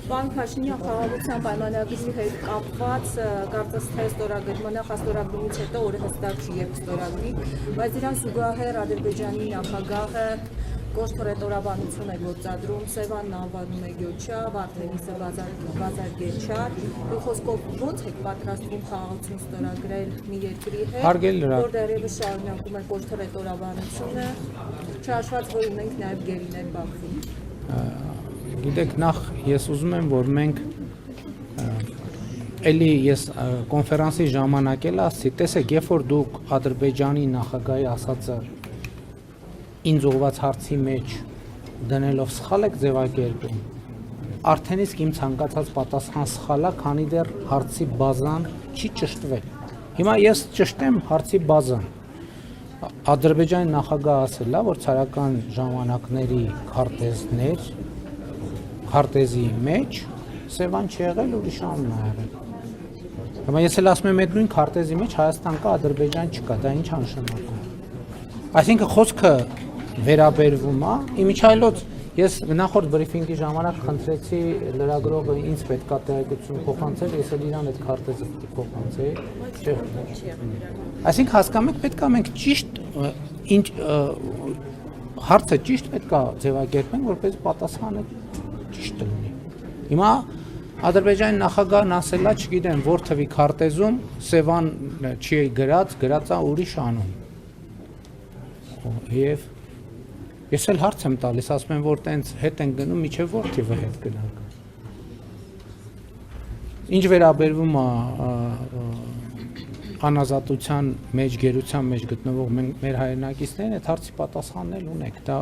Պարոն Փաշինյան, խաղաղության պայմանագրի հետ կապված կարծես թե ստորագրմանը ստորագրումից հետո օրը հստակ չի երբ ստորագրի, բայց իրան զուգահեռ Ադրբեջանի նախագահը կոշտ ռետորաբանություն է գործադրում, Սևանն անվանում է Գյոչա, Վարդենիսը Բազարգեչար, խոսքով ո՞նց եք պատրաստվում խաղաղություն ստորագրել մի երկրի հետ, որ դեռևս շարունակում է կոշտ ռետորաբանությունը, չհաշված որ ունենք նաև գերիներ Բաքվում։ Գիտեք, նախ ես ուզում եմ, որ մենք էլի ես կոնֆերանսի ժամանակ էլ ասացի, տեսեք, երբ որ դուք Ադրբեջանի նախագահի ասածը ինձ ուղղված հարցի մեջ դնելով սխալ եք ձևակերպում, արդեն իսկ իմ ցանկացած պատասխան սխալ է, քանի դեռ հարցի բազան չի ճշտվել։ Հիմա ես ճշտեմ հարցի բազան։ Ադրբեջանի նախագահը ասել է, որ ցարական ժամանակների քարտեզի մեջ Սևան չի եղել, ուրիշ անուն է եղել։ Հիմա ես էլ ասում եմ, այդ նույն քարտեզի մեջ Հայաստան կա, Ադրբեջան չկա, դա ինչ նշանակում։ Այսինքն խոսքը վերաբերվում է, իմիջայլոց ես նախորդ բրիֆինգի ժամանակ խնդրեցի լրագրողը ինձ պետքա տեղեկություն փոխանցել, ես էլ իրան այդ քարտեզը պետք է փոխանցեի։ Այսինքն հասկանում եք, պետքա մենք ճիշտ հարցը ճիշտ պետքա ձևակերպենք, որպես պատասխանը ճիշտ լինի։ Հիմա Ադրբեջանի նախագահն ասել է, չգիտեմ, որ թվի քարտեզում Սևան չի գրած է ուրիշ անուն։ Եվ ես էլ հարց եմ տալիս, ասում եմ, որ տենց հետ են գնում, միջև որ թիվը հետ գնանք։ Ինչ վերաբերվում է անազատության մեջ, գերության մեջ գտնվող մեր հայրենակիցներին, այդ հարցի պատասխանն էլ ունենք, դա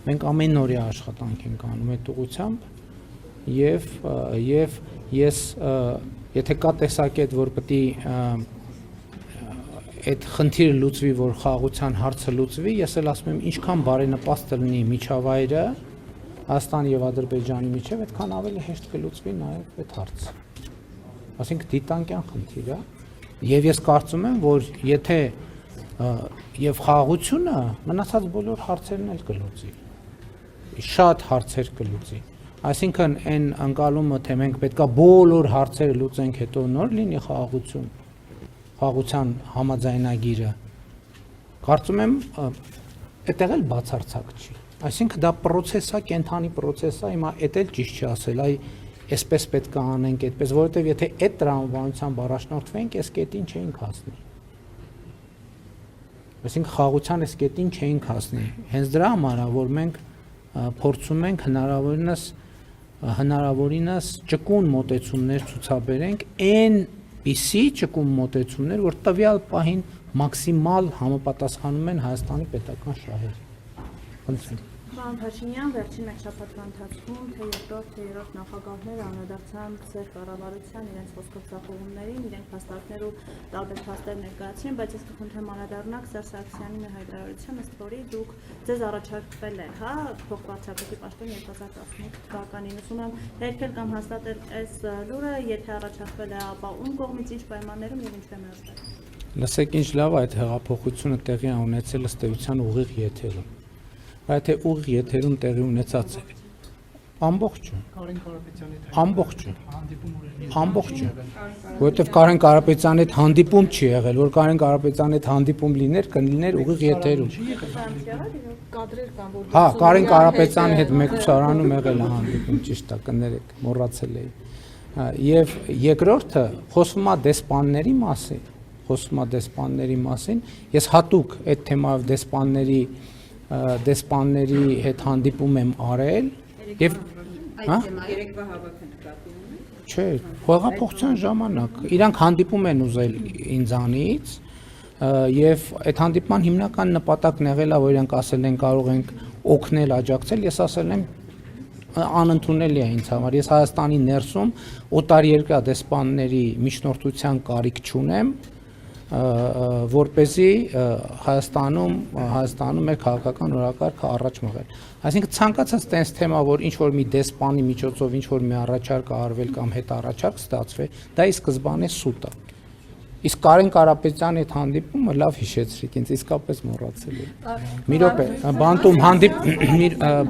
մենք ամեն օրյա աշխատանք ենք անում այդ ուղղությամբ եւ ես եթե կա տեսակետ, որ պետք է այդ խնդիրը լուծվի, որ խաղաղության հարցը լուծվի, ես էլ ասում եմ, ինչքան բարենպաստ լինի միջավայրը Հայաստանի եւ Ադրբեջանի միջեւ, այդքան ավելի հեշտ կլուծվի նաեւ այդ հարցը։ Այսինքն դիտանկյան խնդիր է, եւ ես կարծում եմ, որ եթե եւ խաղաղությունը մնացած բոլոր հարցերն էլ կլուծի։ Շատ հարցեր կլուծի։ Այսինքն այն անկալումը, թե մենք պետքա բոլոր հարցերը լուծենք, հետո նոր լինի խաղաղություն, խաղաղության համաձայնագիրը, կարծում եմ, այդտեղ էլ բացարձակ չի։ Այսինքն դա պրոցես է, կենթանի պրոցես է, հիմա էդ էլ ճիշտ չի ասել, այսպես պետք է անենք, այդպես, որովհետև եթե այդ տրամաբանությամբ առաջնորդվենք, այս կետին չէինք հասնի։ Այսինքն խաղաղության այս կետին չէինք հասնի։ Հենց դրա համար է, որ մենք փորձում ենք հնարավորինս ճկուն մոտեցումներ ցուցաբերենք, այնպիսի ճկուն մոտեցումներ, որ տվյալ պահին մաքսիմալ համապատասխանում են Հայաստանի պետական շահերին։ Պարոն Փաշինյան, վերջին մեկ շաբաթվա ընթացքում թե երկրորդ, թե երրորդ նախագահները անդրադարձան ձեր կառավարության իրենց խոսքով ցախողումներին, իրենք փաստարկներ ու տարբեր փաստեր ներկայացրին, բայց ես կխնդրեմ անդրադառնալ Սերժ Սարգսյանի մեր հայտարարության, ըստ որի դուք ձեզ առաջարկվել է, փոխվարչապետի պաշտոն 2018 թվականին, ուզում եմ երկել կամ հաստատել այս լուրը, եթե առաջարկվել է, ապա ում կողմից ինչ պայմաններում եւ ինչու է մերժվել։ Լսեք, ինչ լավ է այդ հեղափոխությունը տեղի ունեցել ըստ էության ուղիղ եթերում։ Բայց թե ուղիղ եթերում տեղի ունեցած է ամբողջը, որովհետև Կարեն Կարապետյանի հետ հանդիպում չի եղել, որ Կարեն Կարապետյանի հետ հանդիպում լիներ ուղիղ եթերում։ Հա, Կարեն Կարապետյանի հետ մեկուսարանում եղել է հանդիպում, ճիշտ է, կներեք, մոռացել էի։ Եվ երկրորդը խոսվում է դեսպանների մասին, ես հատուկ այդ թեմայով դեսպանների հետ հանդիպում եմ արել եւ երեկվա հավաքը նկատի ունի։ Չէ, հեղափոխության ժամանակ իրանք հանդիպում են ուզել ինձանից եւ այդ հանդիպման հիմնական նպատակն եղել է, որ իրանք ասել են կարող ենք օգնել, աջակցել, ես ասել եմ անընդունելի է ինձ համար։ Ես Հայաստանի ներսում օտարերկրյա դեսպանների միջնորդության կարիք չունեմ, որպեսզի Հայաստանում մեր քաղաքական օրակարգը առաջ մղել։ Այսինքն ցանկացած տես թեմա, որ ինչ որ մի դեսպանի միջոցով ինչ որ մի առաջարկ արվել կամ հետ առաջարկ ստացվի, դա ի սկզբանե սուտ է։ Իսկ Կարեն Կարապետյանի հետ հանդիպումը լավ հիշեցրիք, ինձ իսկապես մոռացել եմ։ Մի րոպե,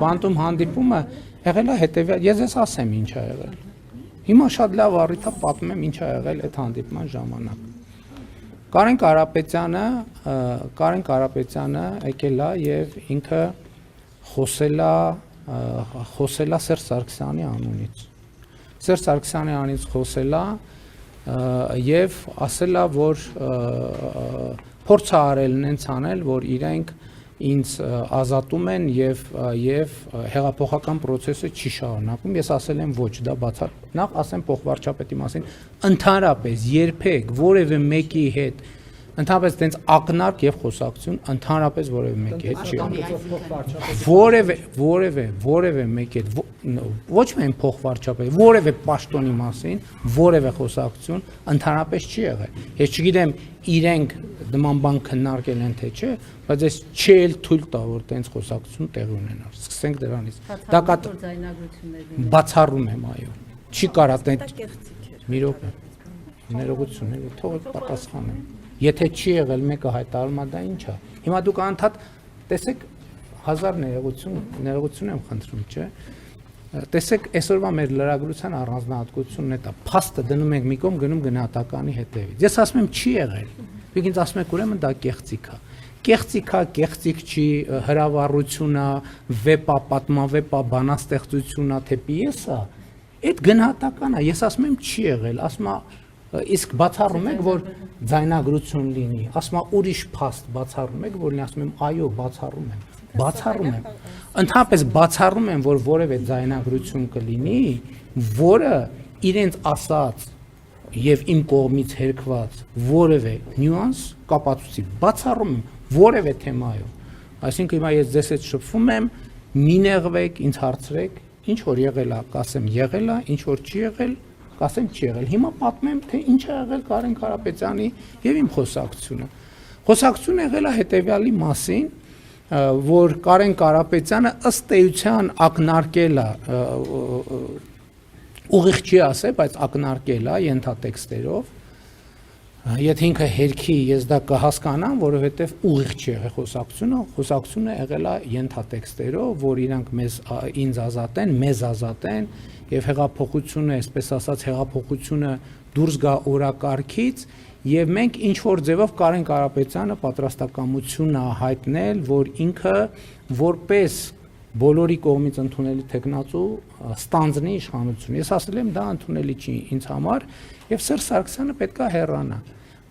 բանտում հանդիպումը Եղել է հետևյալ, ես ես ասեմ ինչ ա եղել։ Հիմա շատ լավ առիթ է պատմեմ ինչ ա եղել այդ հանդիպման ժամանակ։ Կարեն Կարապետյանը եկել է եւ ինքը խոսել է Սերժ Սարգսյանի անունից։ Սերժ Սարգսյանի անունից խոսել է եւ ասել է, որ փորձ է արել նենց անել, որ իրենք ինձ ազատում են եւ հեղափոխական process-ը չի շարունակում։ Ես ասել եմ ոչ, դա բացառ։ Նախ ասեմ փոխվարչապետի մասին, ընդհանրապես երբեք որևէ մեկի հետ ընդհանրապես տենց ակնարկ եւ խոսակցություն ընդհանրապես որևէ մեկի հետ չի որևէ մեկի հետ ոչ միայն փոխվարչապետ, որևէ պաշտոնի մասին որևէ խոսակցություն ընդհանրապես չի եղել։ Ես չգիտեմ իրենք նման բան քննարկել են թե չէ, բայց ես չի էլ թույլ տա որ տենց խոսակցություն տեղի ունենա։ Սկսենք դրանից։ Դա բացառում եմ, այո։ Չի կարա տենց մի րոպե։ Ներողություն, թող պատասխանեմ։ Եթե չի եղել մեկը հայտարարում է դա ինչ է։ Հիմա դուք անդադ տեսեք 1000 ներողություն եմ խնդրում, չէ։ Տեսեք այսօրվա մեր լրագրության առանձնահատկությունն է դա։ Փաստը դնում ենք մի կողմ, գնում գնահատականի հետևից։ Ես ասում եմ չի եղել։ Դուք ինձ ասում եք ուրեմն դա կեղծիք է։ Կեղծիք չի, հրավառություն է, վեպ է, պատմավեպ է, բանաստեղծություն է, թե պիես է։ Այդ գնահատական է։ Ես ասում եմ չի եղել, ասում եմ իսկ բացառում եք որ ձայնագրություն լինի, ասում եմ ուրիշ փաստ բացառում եք որ ասում եմ այո բացառում եմ, ընդհանրապես բացառում եմ որ որևէ ձայնագրություն կլինի, որը իրենց ասած եւ իմ կողմից հերքված որևէ նյուանս կապացուցի, բացառում եմ որևէ թեմայով, այսինքն հիմա ես ձեզ հետ շփվում եմ, մի նեղվեք, ինձ հարցրեք, ինչ որ եղել է, կասեմ եղել է, ինչ որ չի եղել կասեմ չի եղել։ Հիմա պատմեմ, թե ինչ է եղել Կարեն Կարապետյանի եւ իմ խոսակցությունը։ Խոսակցությունը եղել է հետեւյալի մասին, որ Կարեն Կարապետյանը ըստ էության ակնարկել է, ուղիղ չի ասել, բայց ակնարկել է ենթատեքստերով։ Եթե ինքը հերքի ես դա կհասկանամ, որովհետեւ ուղիղ չի եղել խոսակցությունը եղել է ենթատեքստերով, որ իրանք ինձ ազատեն, մեզ ազատեն եւ հեղափոխությունը, այսպես ասած, հեղափոխությունը դուրս գա օրակարգից եւ մենք ինչ որ ձևով Կարեն Կարապետյանը պատրաստակամություն է հայտնել, որ ինքը որպես բոլորի կողմից ընդունելի տեխնացու ստանձնի իշխանություն։ Ես ասել եմ դա ընդունելի չի ինձ համար եւ Սերժ Սարգսյանը պետքա հեռանա։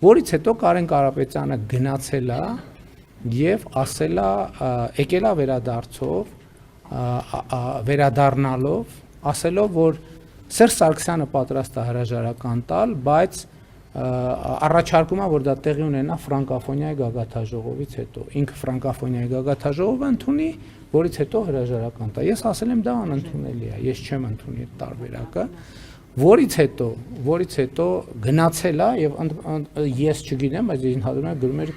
Որից հետո Կարեն Կարապետյանը գնացել է եւ ասել է, եկել է վերադառնալով ասելով, որ Սերժ Սարգսյանը պատրաստ է հրաժարական տալ, բայց առաջարկում է, որ դա տեղի ունենա ֆրանկոֆոնիայի գագաթաժողովից հետո։ Ինքը ֆրանկոֆոնիայի գագաթաժողովը ընդունի, որից հետո հրաժարական տա։ Ես ասել եմ դա անընդունելի է, ես չեմ ընդունի այդ տարբերակը, որից հետո գնացել է եւ ես չգիտեմ, բայց ինքնադրում գրում էր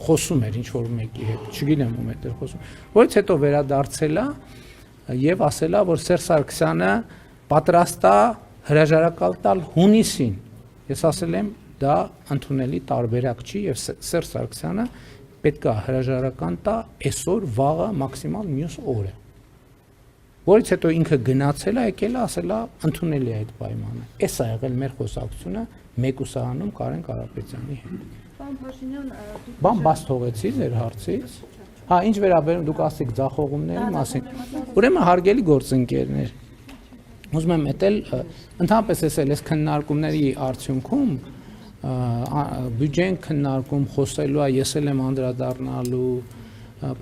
խոսում էր ինչ որ մեկի հետ, չգիտեմ ում հետ էր խոսում, որից հետո վերադարձել է եւ ասել է, որ Սերժ Սարգսյանը պատրաստ է հրաժարական տալ հունիսին։ Ես ասել եմ, դա ընդունելի տարբերակ չի եւ Սերժ Սարգսյանը պետք է հրաժարական տա այսօր, վաղը, մաքսիմալ մյուս օրը։ Որից հետո ինքը գնացել է, եկել է, ասել է, ընդունելի է այդ պայմանը։ Էս է եղել մեր խոսակցությունը մեկուսահանում Կարեն Կարապետյանի հետ։ Պարոն Փաշինյան, բան բաց թողեցի ձեր հարցից։ Հա, ինչ վերաբերում դուք ասեք ձախողումների մասին։ Ուրեմն հարգելի գործընկերներ, ուզում եմ էտել ընդհանրապես այս քննարկումների արդյունքում բյուջեն քննարկում խոսելու է, ես էլ եմ անդրադառնալու,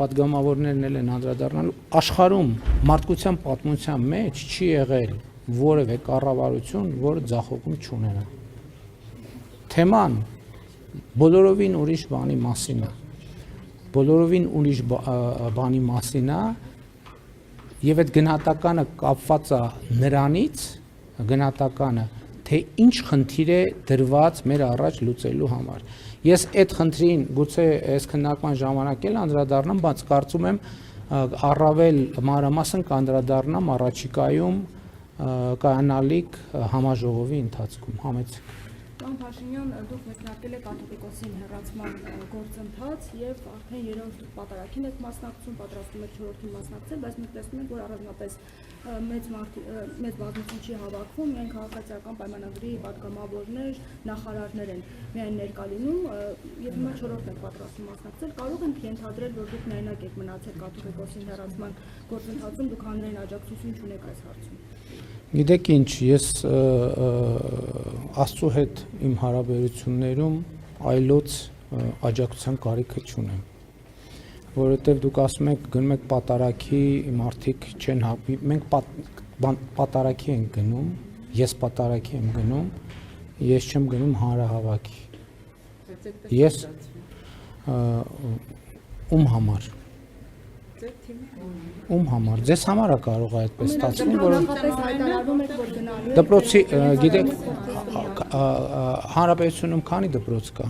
պատգամավորներն էլ են անդրադառնալու, աշխարհում մարդկության պատմության մեջ չի եղել որևէ կառավարություն, որը ձախողում չունենա։ Թեման բոլորովին ուրիշ բանի մասին է։ Բոլորովին ուրիշ բանի մասին է եւ այդ գնահատականը կապված է նրանից, գնահատականը, թե ինչ խնդիր է դրված մեր առաջ լուծելու համար։ Ես այդ խնդրին գուցե այս քննարկման ժամանակ էլ անդրադառնամ, բայց կարծում եմ առավել մանրամասն կանդրադառնամ առաջիկայում կայանալիք համաժողովի ընթացքում։ Համեցեք։ Պարոն Փաշինյան, դուք մեկնարկել եք կաթողիկոսին հեռացման գործընթաց եւ արդեն 3-րդ պատարագին եք մասնակցում, պատրաստում եք 4-ին մասնակցել, բայց մենք տեսնում ենք, որ առանձնապես մեծ բազմություն չի հավաքվում, միայն քաղաքացիական պայմանագրի պատգամավորներ, նախարարներ են միայն ներկա լինում եւ հիմա 4-րդ եք պատրաստում մասնակցել, կարող ենք ենթադրել, որ դուք միայնակ եք մնացել կաթողիկոսին հեռացման գործընթացում, դուք հանրային աջակցություն չունեք այս հարցում։ Գիտեք ինչ, ես Աստծո հետ իմ հարաբերություններում այլոց աջակցության կարիքը չունեմ, որովհետև դուք ասում եք գնում եք պատարագի, մարդիկ չեն հապի, մենք պատարագի ենք գնում, ես պատարագի եմ գնում, ես չեմ գնում հանրահավաքի։ Ես ում համար։ Ում համար, ձեզ համար է կարող է այդպես ստացվում, որ դպրոցի, գիտեք, հանրապետությունում քանի դպրոց կա։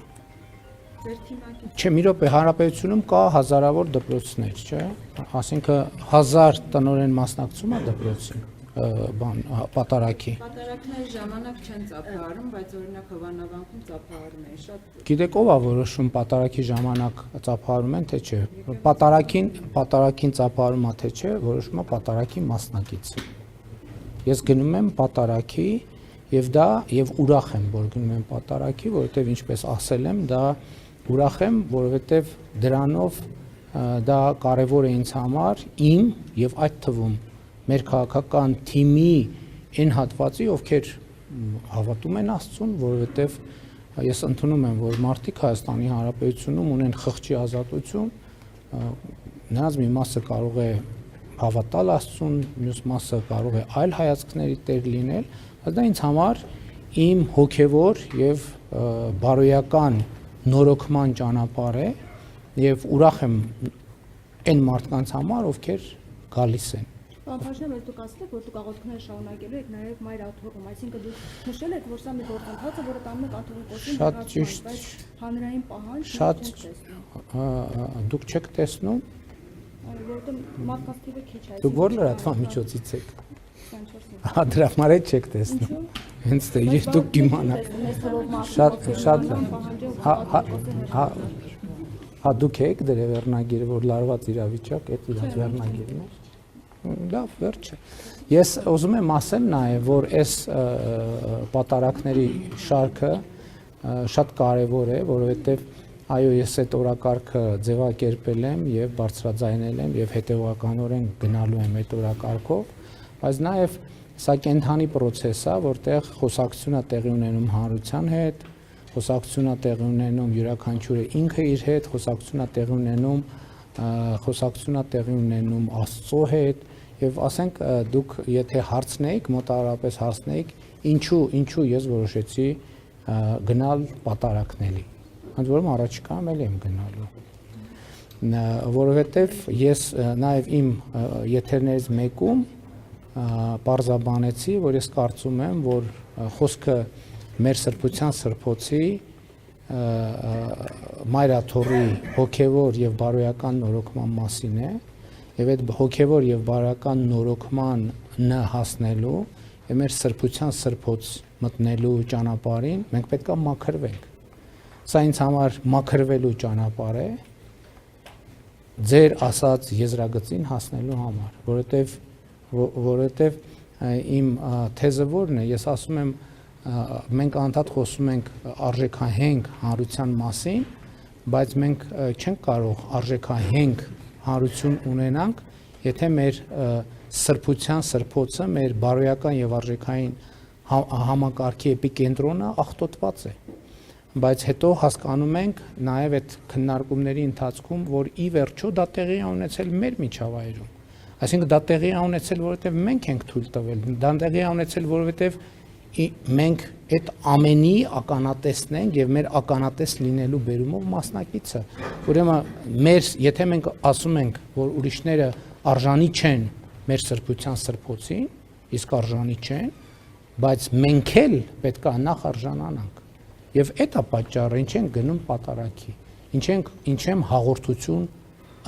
Չէ, մի րոպե, հանրապետությունում կա հազարավոր դպրոցներ, չէ, ասինքն 1000 տնօրեն մասնակցում է դպրոցին, պատարագի։ Պատարագների ժամանակ չեն ծափահարում, բայց օրինակ Հովանավանքում ծափահարում են շատ։ Գիտեք ով է որոշում պատարագի ժամանակ ծափահարում են, թե չէ։ Պատարագին ծափահարում է, թե չէ, որոշում է պատարագի մասնակիցը։ Ես գնում եմ պատարագի եւ ուրախ եմ, որ գնում եմ պատարագի, որովհետեւ ինչպես ասել եմ, դա ուրախ եմ, որովհետեւ դրանով դա կարեւոր է ինձ համար, իմ եւ այդ թվում մեր քաղաքական թիմի այն հատվածի, ովքեր հավատում են Աստծուն, որովհետև ես ընդունում եմ, որ մարդիկ Հայաստանի Հանրապետությունում ունեն խղճի ազատություն, նրանց մի մասը կարող է հավատալ Աստծուն, մյուս մասը կարող է այլ հայացքների տեր լինել, բայց դա ինձ համար իմ հոգևոր եւ բարոյական նորոգման ճանապարհ է եւ ուրախ եմ այն մարդկանց համար, ովքեր գալիս են։ Պարոն Փաշինյան, դուք ասել եք, որ դուք աղոթքներ շարունակելու եք նաև մայր աթոռում, այսինքն դուք նշել եք, որ սա մի գործընթաց է, որը տանում է կաթողիկոսին հեռացման, բայց հանրային պահանջ դուք չեք տեսնում։ Որտեղ մարդկանց թիվը քիչ է։ Դուք որ լրատվամիջոցից եք։ Դրա համար չեք տեսնում։ Հենց թե ես դուք կիմանաք։ Շատ հա դուք եք դրե վերնագիրը, որ լարված իրավիճակ, այդ իրաց վերնագիրն է։ Լավ, վերջը։ Ես ուզում եմ ասել նաև, որ այս պատարագների շարքը շատ կարևոր է, որովհետև այո, ես այդ օրակարգը ձևակերպել եմ եւ բարձրաձայնել եմ եւ հետեւականորեն գնալու եմ այդ օրակարգով, բայց նաև սա կենթանի process է, որտեղ խոսակցություն է տեղի ունենում հանրության հետ, խոսակցություն է տեղի ունենում յուրաքանչյուրը ինքը իր հետ, խոսակցություն է տեղի ունենում Աստծո հետ եւ ասենք դուք եթե հարցնեիք, մոտավորապես հարցնեիք, ինչու ես որոշեցի գնալ պատարագների։ Ոնց որում առաջիկայում էլ եմ գնալու։ Որովհետեւ ես նաեւ իմ եթերներից մեկում պարզաբանեցի, որ ես կարծում եմ, որ խոսքը մեր սրբության սրբոցի մայրաթոռի հոգևոր եւ բարոյական նորոգման մասին է եւ այդ հոգևոր եւ բարոյական նորոգմանը հասնելու եւ մեր սրբության սրբոց մտնելու ճանապարհին մենք պետք է մաքրվենք։ Սա ինձ համար մաքրվելու ճանապարհ է ձեր ասած եզրագծին հասնելու համար, որովհետեւ իմ թեզը որն է, ես ասում եմ մենք անդադ խոսում ենք արժեքահենք հանրության մասին, բայց մենք չենք կարող արժեքահենք հանրություն ունենանք, եթե մեր սրբության սրբոցը, մեր բարոյական եւ արժեքային համակարգի էպիկենտրոնը աղտոտված է։ Բայց հետո հասկանում ենք նաեւ այդ քննարկումների ընթացքում, որ ի վերջո դա տեղի է ունեցել մեր միջավայրում։ Այսինքն դա տեղի է ունեցել, որովհետեւ մենք ենք թույլ տվել, դա տեղի է ունեցել, որովհետեւ մենք այդ ամենի ականատեսն ենք եւ մեր ականատես լինելու բերումով մասնակիցը։ Ուրեմն եթե մենք ասում ենք, որ ուրիշները արժանի չեն մեր սրբության սրբոցին, իսկ արժանի չեն, բայց մենք էլ պետք է նախ արժանանանք։ Եվ այդ է պատճառը, ինչ ենք գնում պատարագի, ինչ եմ հաղորդություն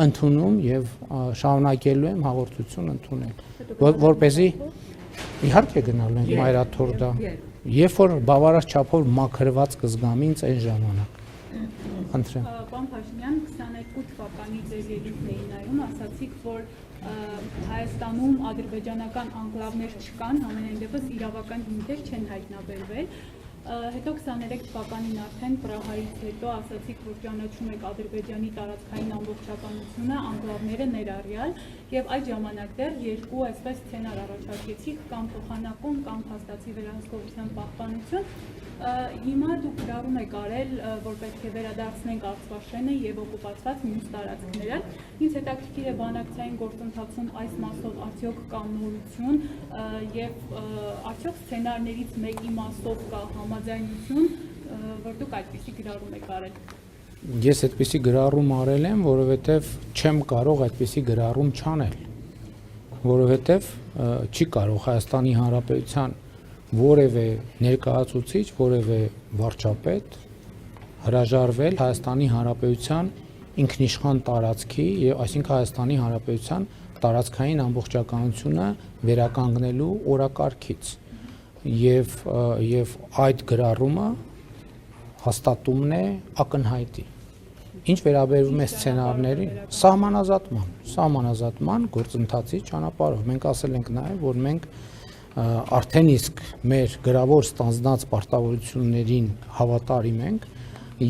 ընդունում եւ շարունակելու եմ հաղորդություն ընդունել, որպեսզի իհարկե գնալու ենք մայրաթոռ դա։ երբ որ բավարար չափով մաքրված կզգամ ինձ այն ժամանակ։ Խնդրեմ։ Պարոն Փաշինյան, 22 թվականի ձեր ելույթն էի նայում, ասացիք, որ Հայաստանում ադրբեջանական անկլավներ չկան, ամենայն դեպս իրավական հիմքեր չեն հայտնաբերվել։ Հետո 23 թվականին արդեն Պրահայից հետո ասացիք, որ ճանաչում եք Ադրբեջանի տարածքային ամբողջականությունը, անկլավները ներառյալ, եւ այդ ժամանակ դեռ երկու այսպես սցենար առաջարկեցիք, կամ փոխանակում, կամ փաստացի վերահսկողության պահպանություն։ Հիմա դուք գրառում եք արել, որ պետք է վերադարձնենք Արցախաշենը եւ օկուպացված մյուս տարածքները։ Ինձ հետաքրքիր է բանակցային գործընթացում այս մասով արդյոք կա նորություն եւ արդյոք սցենարներից մեկի մասով կա համաձայնություն, որ դուք այդպիսի գրառում եք արել։ Ես այդպիսի գրառում արել եմ, որովհետեւ չեմ կարող այդպիսի գրառում չանել, որովհետեւ չի կարող Հայաստանի Հանրապետության որևէ ներկայացուցիչ, որևէ վարչապետ հրաժարվել Հայաստանի Հանրապետության ինքնիշխան տարածքի, այսինքն Հայաստանի Հանրապետության տարածքային ամբողջականությունը վերականգնելու օրակարգից եւ այդ գրառումը հաստատումն է ակնհայտի։ Ինչ վերաբերվում է սցենարներին, սահմանազատման գործընթացի ճանապարհով մենք ասել ենք նաեւ, որ մենք արդեն իսկ մեր գրավոր ստանձնած պարտավորություններին հավատարիմ ենք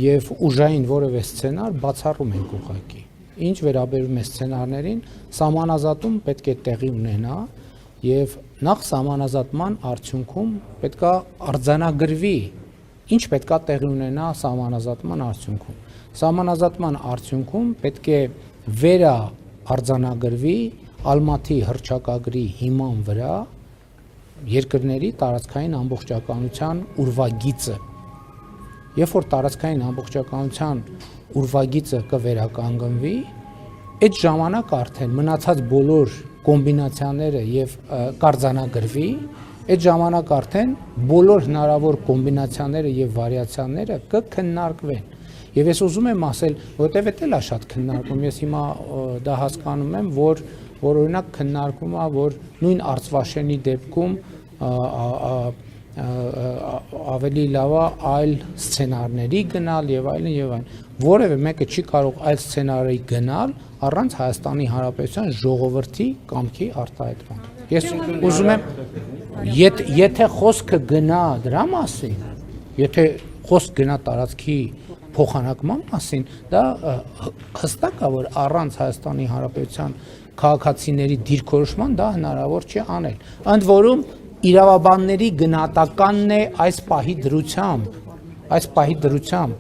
եւ ուժային որևէ սցենար բացառում ենք ուղղակի։ Ինչ վերաբերում է սցենարներին, սահմանազատում պետք է տեղի ունենա եւ նախ սահմանազատման արդյունքում պետքա արձանագրվի, ինչ պետքա տեղի ունենա սահմանազատման արդյունքում։ Սահմանազատման արդյունքում պետք է վերաարձանագրվի Ալմատի հռչակագրի հիման վրա երկրների տարածքային ամբողջականության ուրվագիծը։ Երբ որ տարածքային ամբողջականության ուրվագիծը կվերականգնվի, այդ ժամանակ արդեն մնացած բոլոր կոմբինացիաները եւ կարձանագրվի, այդ ժամանակ արդեն բոլոր հնարավոր կոմբինացիաները եւ վարիացիաները կքննարկվեն։ Եվ ես ուզում եմ ասել, որտեվ դա է շատ քննարկում, ես հիմա դա հասկանում եմ, որ օրինակ քննարկում է, որ նույն Արցախաշենի դեպքում ավելի լավ է այլ սցենարների գնալ եւ այլն, որևէ մեկը չի կարող այլ սցենարի գնալ առանց Հայաստանի Հանրապետության ժողովրդի կամքի արտահայտման։ Ես ուզում եմ, եթե խոսքը գնա դրա մասին, եթե խոսք գնա տարածքի փոխանակման մասին, դա հստակ է, որ առանց Հայաստանի Հանրապետության քաղաքացիների դիրքորոշման դա հնարավոր չի անել։ Ընդ որում իրավաբանների գնահատականն է այս պահի դրությամբ,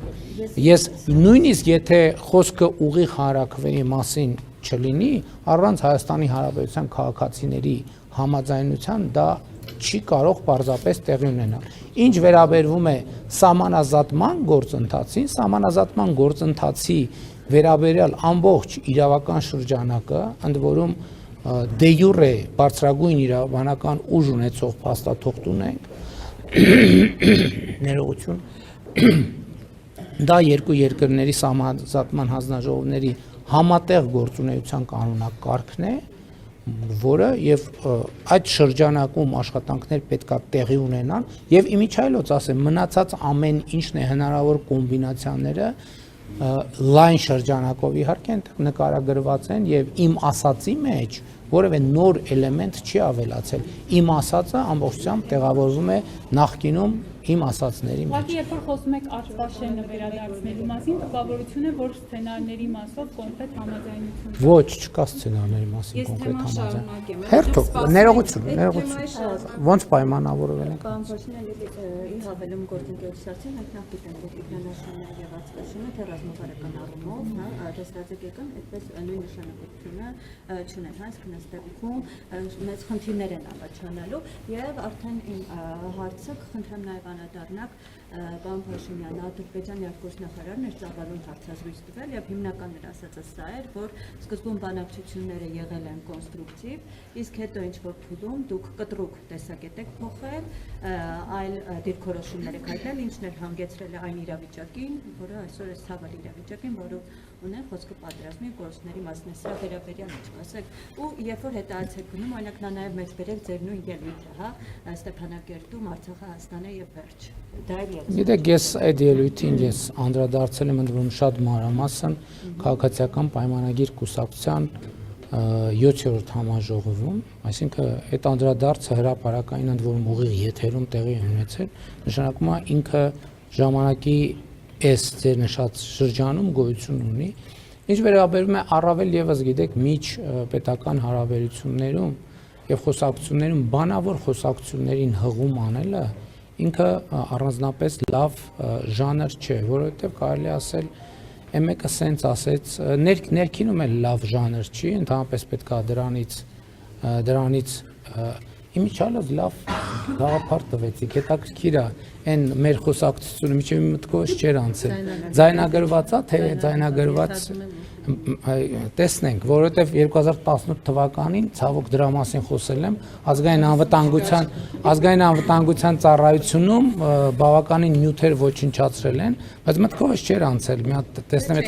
ես նույնիսկ եթե խոսքը ուղիղ հանրաքվեի մասին չլինի, առանց Հայաստանի Հանրապետության քաղաքացիների համաձայնության դա չի կարող պարզապես տեղի ունենալ։ Ինչ վերաբերվում է սահմանազատման գործընթացի վերաբերյալ ամբողջ իրավական շրջանակը, ընդ որում դե յուրե բարձրագույն իրավաբանական ուժ ունեցող փաստաթուղթ ունենք, ներողություն, դա երկու երկրների սահմանազատման հանձնաժողովների համատեղ գործունեության կանոնակարգն է, որը եւ այդ շրջանակում աշխատանքներ պետքա տեղի ունենան եւ իմիջայլոց ասեմ մնացած ամեն ինչն է հնարավոր կոմբինացիաները լայն շրջանակով իհարկե նկարագրված են եւ իմ ասացի մեջ որևէ նոր էլեմենտ չի ավելացել։ Իմ ասածը ամբողջությամբ տեղավորվում է նախկինում իմ ասածների մեջ։ Ուղղակի երբ որ խոսում եք Արցախաշենը վերադարձնելու մասին, տպավորություն է, որ սցենարների մասով կոնկրետ համաձայնություն։ Ոչ, չկա սցենարների մասին կոնկրետ համաձայնություն։ Հերթով, ներողություն։ Ոնց պայմանավորվել ենք։ Պարոն Փաշինյան, ի հավելում գործընկերության հայտնավ գիտեմ, որ Իգնանաշենը եւ Արցախաշենը թե ռազմավարական առումով, դեստրատեգիական, այդպես նույն նշանակությունը չունեն, այսինքն այս դեպքում մեծ խնդիրներ են առաջանալու եւ արդեն հարցը կխնդրեմ նաեւ անդրադառնաք պարոն Փաշինյան, Ադրբեջանի արտգործնախարարն էր ծավալուն հարցազրույց տվել եւ հիմնական էր ասածը սա էր, որ սկզբում բանակցությունները եղել են կոնստրուկտիվ, իսկ հետո ինչ որ փուլում դուք կտրուկ տեսակետ եք փոխել, այլ դիրքորոշումներ եք հայտնել, ինչն էր հանգեցրել այն իրավիճակին, որը այսօր է ցավալի իրավիճակին, ունեն, խոսքը պատերազմի կորուստների մասն է, սրա վերաբերյալ ինչ ասեք, ու երբ որ հետաձեք գնում, օրինակ նա նաև մեծ բերել ձեր նույն ելույթը, հա, Ստեփանակերտում, Արցախը, Հայաստանը եւ վերջ։ Դա էլ եւս։ Գիտեք, ես այդ ելույթին ես անդրադարձել եմ ընդդեմ շատ մանրամասն քաղաքացիական պայմանագիր կուսակցության 7-րդ համաժողովում, այսինքն այդ անդրադարձը հրապարակային ընդ որում ուղիղ եթերում տեղի ունեցել, նշանակում է ինքը ժամանակի այս ձեր նշած շրջանում գոյություն ունի, ինչ վերաբերում է առավել եւս գիտեք միջ պետական հարաբերություններում եւ խոսակցություններում բանավոր խոսակցություններին հղում անելը ինքը առանձնապես լավ ժանր չէ, որովհետեւ կարելի ասել մեկը սենց ասեց ներքինում էլ լավ ժանր չի, ընդհանրապես պետք է դրանից իմիջիալով լավ գաղափար տվեցիք, հետաքրքիր է այն մեր խոսակցությունը միջև մտքովս չէր անցել, ձայնագրվածա թե ձայնագրված տեսնենք, որովհետև 2018 թվականին ցավոք դրա մասին խոսել եմ, ազգային անվտանգության ծառայությունում բավականին նյութեր ոչնչացրել են, բայց մտքովս չէր անցել, մի հատ տեսնեմ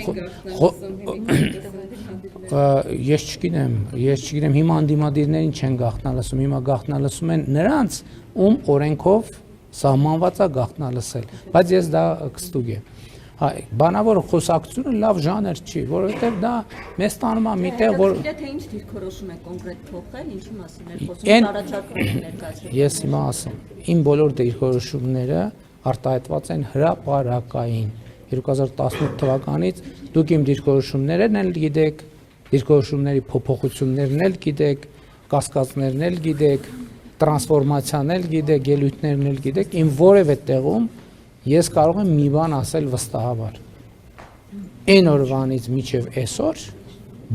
ես չգիտեմ, հիմա անդիմադիրներին չեն գաղտնալսում, հիմա գաղտնալսում են նրանց, ում օրենքով սահմանված է գաղտնալսել, բայց ես դա կստուգ եմ։ Բանավոր խոսակցությունը լավ ժանր չի, որովհետև դա մեզ տանում է միտեղ, որ թե ինչ դիրքորոշում է կոնկրետ փոխել, ինչի մասին է խոսում, առաջարկում ներկայացրել։ Ես հիմա ասեմ, իմ բոլոր դիրքորոշումները արտահայտված են հրապարակային 2018 թվականից, դուք իմ դիրքորոշումներն էլ գիտեք, դիրքորոշումների փոփոխություններն էլ գիտեք, կասկածներն էլ գիտեք, տրանսֆորմացիան էլ գիտեք, ելույթներն էլ գիտեք, իմ որևէ տեղում ես կարող եմ մի բան ասել վստահաբար։ Այն օրվանից մինչև այսօր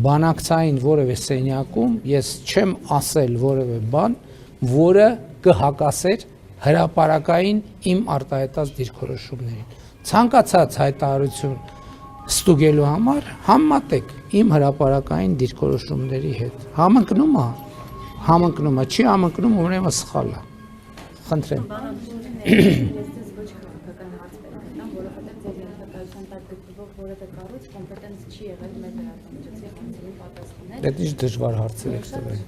բանակցային որևէ սենյակում ես չեմ ասել որևէ բան, որը կհակասեր հրապարակային իմ արտահայտած դիրքորոշումներին։ Ցանկացած հայտարարություն ստուգելու համար համատեք իմ հրապարակային դիրքորոշումների հետ։ Համընկնում է, չի համընկնում, ուրեմն սխալ է։ Խնդրեմ։ Դա ինչ դժվար հարցեր եք տվել։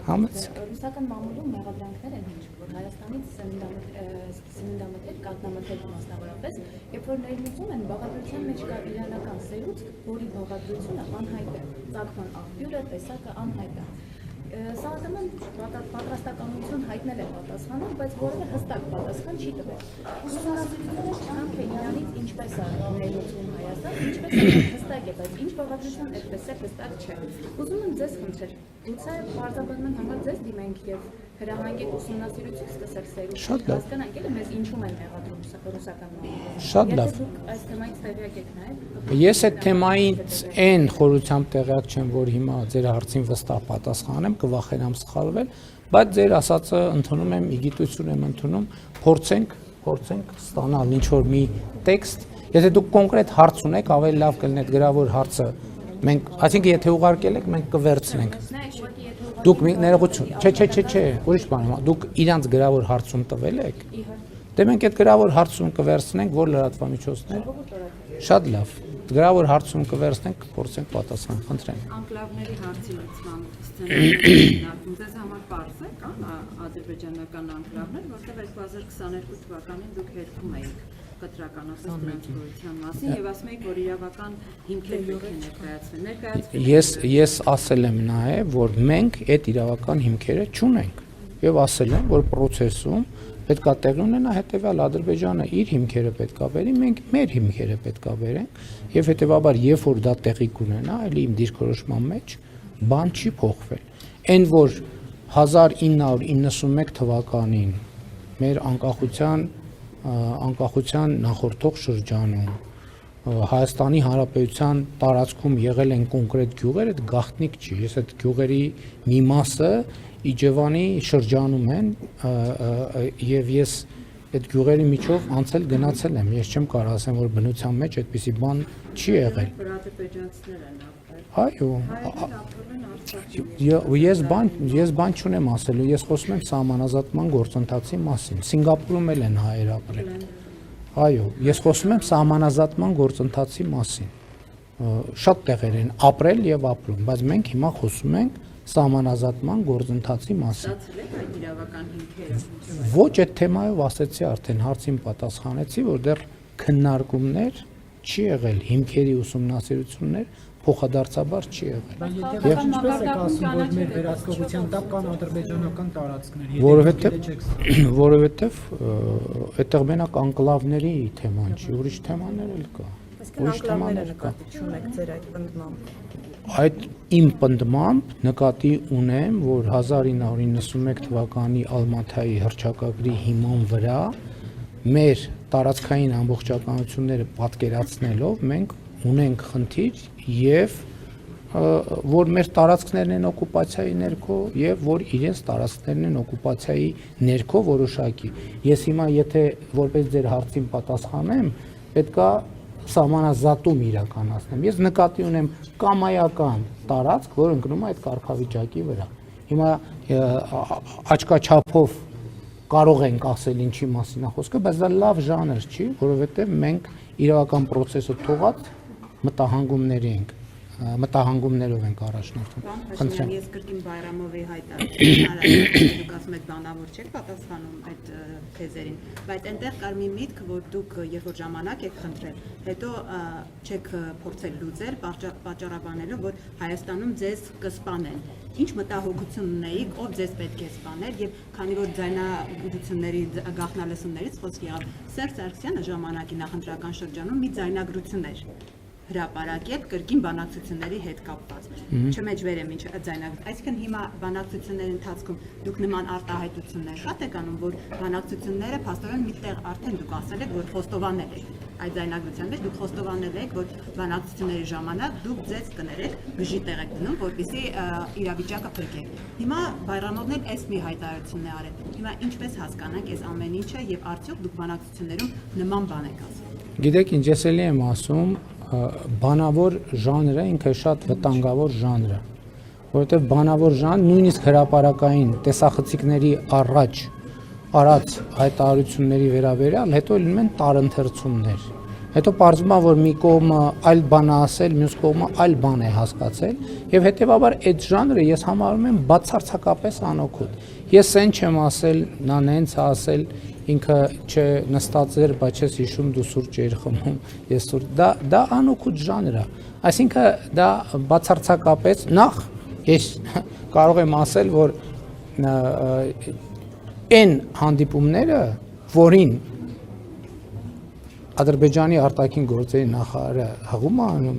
Համեցեք։ Ռուսական մամուլում մեղադրանքներ են հնչում, որ Հայաստանից սննդամթերք, կաթնամթերք մասնավորապես, երբ որ ներմուծում են, բաղադրության մեջ կա իրանական սերուցք, որի բաղադրությունը անհայտ է, ծագման աղբյուրը, տեսակը անհայտ է։ Սահմանման պատրաստականություն հայտնել է պատասխանում, բայց որևէ հստակ պատասխան չի տվել։ Ուսումնասիրությունները չկան, թե Իրանից ինչպես է ներմուծվում Հայաստան, ինչպես է հստակ է, բայց ինչ բաղադրություն այդպես է հստակ չէ։ Ուզում եմ ձեզ խնդրել, գուցե պարզաբանման համար ձեզ դիմենք եւ հրահանգեք ուսումնասիրություն սկսել սերուցք, հասկանանք էլ մեզ ինչու են մեղադրում ռուսական մամուլը։ Շատ լավ։ Դուք այս թեմայից տեղյակ եք նաեւ։ Ես այդ թեմայից այն խորությամբ տեղյակ չեմ, որ հիմա ձեր հարցին վստահ պատասխանեմ, կվախենամ սխալվել, բայց ձեր ասածը ընդունում եմ, իգիտություն եմ ընդունում, փորձենք ստանալ ինչ որ մի տեքստ։ Եթե դուք կոնկրետ հարց ունեք, ավելի լավ կլինի այդ գրավոր հարցը մենք, այսինքն եթե ուղարկել եք, մենք կվերցնենք։ Դուք ներողություն, չէ, ուրիշ բան, դուք իրանց գրավոր հարցում տվել եք։ Դե մենք այդ գրավոր հարցում կվերցնենք, որ լրատվամիջոցներ։ Շատ լավ։ Գրավոր հարցում կվերցնենք, կփորձենք պատասխան, խնդրեմ։ Անկլավների հարցի լուծման սցենարը ձեզ համար պարզ է, կան ադրբեջանական անկլավներ, որտեղ 2022 թվականին դուք երգում էիք կտրականապես դրանց գոյության մասին եւ ասում եք, որ իրավական հիմքեր պետք է ներկայացվեն։ Ես ասել եմ նաեւ, որ մենք այդ իրավական հիմքերը չունենք եւ ասել եմ, որ process-ում պետք է տեղի ունենա հետեւյալ Ադրբեջանը իր հիմքերը պետք է բերի, մենք մեր հիմքերը պետք է բերենք եւ հետեւաբար երբ որ դա տեղի կունենա, այլ իմ դիրքորոշման մեջ բան չի փոխվել։ Այն որ 1991 թվականին մեր անկախության նախորդող շրջանում Հայաստանի Հանրապետության տարածքում եղել են կոնկրետ գյուղեր, այդ գաղտնիք չի։ Ես այդ գյուղերի մի մասը Իջևանի շրջանում են եւ ես այդ գյուղերի միջով անցել գնացել եմ։ Ես չեմ կարող ասեմ, որ բնության մեջ այդպիսի բան չի եղել։ Այո։ Ես բան չունեմ ասելու, ես խոսում եմ սահմանազատման գործընթացի մասին։ Սինգապուրում էլ են հայեր ապրել։ Այո, ես խոսում եմ սահմանազատման գործընթացի մասին։ շատ տեղեր են ապրել եւ ապրում, բայց մենք հիմա խոսում ենք սահմանազատման գործընթացի մասին։ Ստացել եք այդ իրավական հիմքերը։ Ոչ, այդ թեմայով ասեցի արդեն, հարցին պատասխանեցի, որ դեռ քննարկումներ չի եղել, հիմքերի ուսումնասիրություններ փոխադարձաբար չի եղել։ Եվ ինչպես եք ասում, որ մեր վերահսկողության տակ կան ադրբեջանական տարածքներ, որովհետև այդտեղ մենակ անկլավների թեման չի, ուրիշ թեմաներ էլ կա։ Ուրիշ թեմաներ կա։ Չունեք ձեր այդ պնդմամբ։ Այդ իմ պնդմամբ նկատի ունեմ, որ 1991 թվականի Ալմաթայի հռչակագրի հիման վրա մեր տարածքային ամբողջականությունները պատկերացնելով մենք ունենք խնդիր եւ որ մեր տարածքներն են օկուպացիայի ներքո եւ որ իրենց տարածքներն են օկուպացիայի ներքո որոշակի։ Ես հիմա եթե որպես ձեր հարցին պատասխանեմ, պետքա սահմանազատում իրականացնեմ։ Ես նկատի ունեմ կամայական տարածք, որ ընկնում է այդ կարգավիճակի վրա։ Հիմա աչքաչափով կարող ենք ասել ինչի մասին է խոսքը, բայց դա լավ ժանր չի, որովհետև մենք իրավական process-ը թողած մտահանգումներով ենք առաջնորդում։ Խնդրեմ, ես կրկին Բայրամովի հայտարարեցի, դուք ասում եք բանավոր չեք պատասխանում այդ թեզերին, բայց այնտեղ կար մի միտք, որ դուք երբ որ ժամանակ եք խնդրել, հետո չեք փորձել լուծել, պատճառաբանելով, որ Հայաստանում ձեզ կսպանեն։ Ինչ մտահոգություն ունեիք, ով ձեզ պետք է սպաներ եւ քանի որ ձայնագրությունների գաղտնալսումներից խոսք եղավ, Սերժ Սարգսյանը ժամանակի նախընտրական շրջանում մի ձայնագրություն էր հրապարակել կրկին բանակցությունների հետ կապված։ Չմեջբեր եմ ինչ ձայնագրություն։ Այսինքն հիմա բանակցությունների ընթացքում դուք նման արտահայտություններ շատ եք անում, որ բանակցությունները փաստորեն միտեղ արդեն դուք ասել եք, որ խոստովանել եք այդ ձայնագրության մեջ դուք խոստովանել եք, որ բանակցությունների ժամանակ դուք ձեզ կներեք գժի տեղ եք դնում, որպեսզի իրավիճակը փրկեք։ Հիմա Բայրամովն էլ այս մի հայտարարությունն է արել։ Հիմա ինչպես հասկանանք այս ամեն ինչը եւ արդյոք դուք բանակցություններում նման բան եք ասել։ Գիտեք ինչ, ես էլի եմ ասում, բանավոր ժանրը ինքը շատ վտանգավոր ժանր է, որովհետև բանավոր ժանր նույնիսկ հրապարակային տեսախցիկների առաջ արած հայտարարությունների վերաբերյալ հետո լինում են տարընթերցումներ։ Հետո պարզվում է, որ մի կողմը այլ բան է ասել, մյուս կողմը այլ բան է հասկացել, եւ հետեւաբար այդ ժանրը ես համարում եմ բացարձակապես անօգուտ։ Ես այն չեմ ասել, նա նենց է ասել, ինքը նստած էր, բայց ես հիշում դու սուրճ էիր խմում, ես սուրճ, դա անօգուտ ժանր է։ Այսինքն դա բացարձակապես նախ ես կարող եմ ասել, որ այն հանդիպումները, որին Ադրբեջանի արտաքին գործերի նախարարը հղում է անում,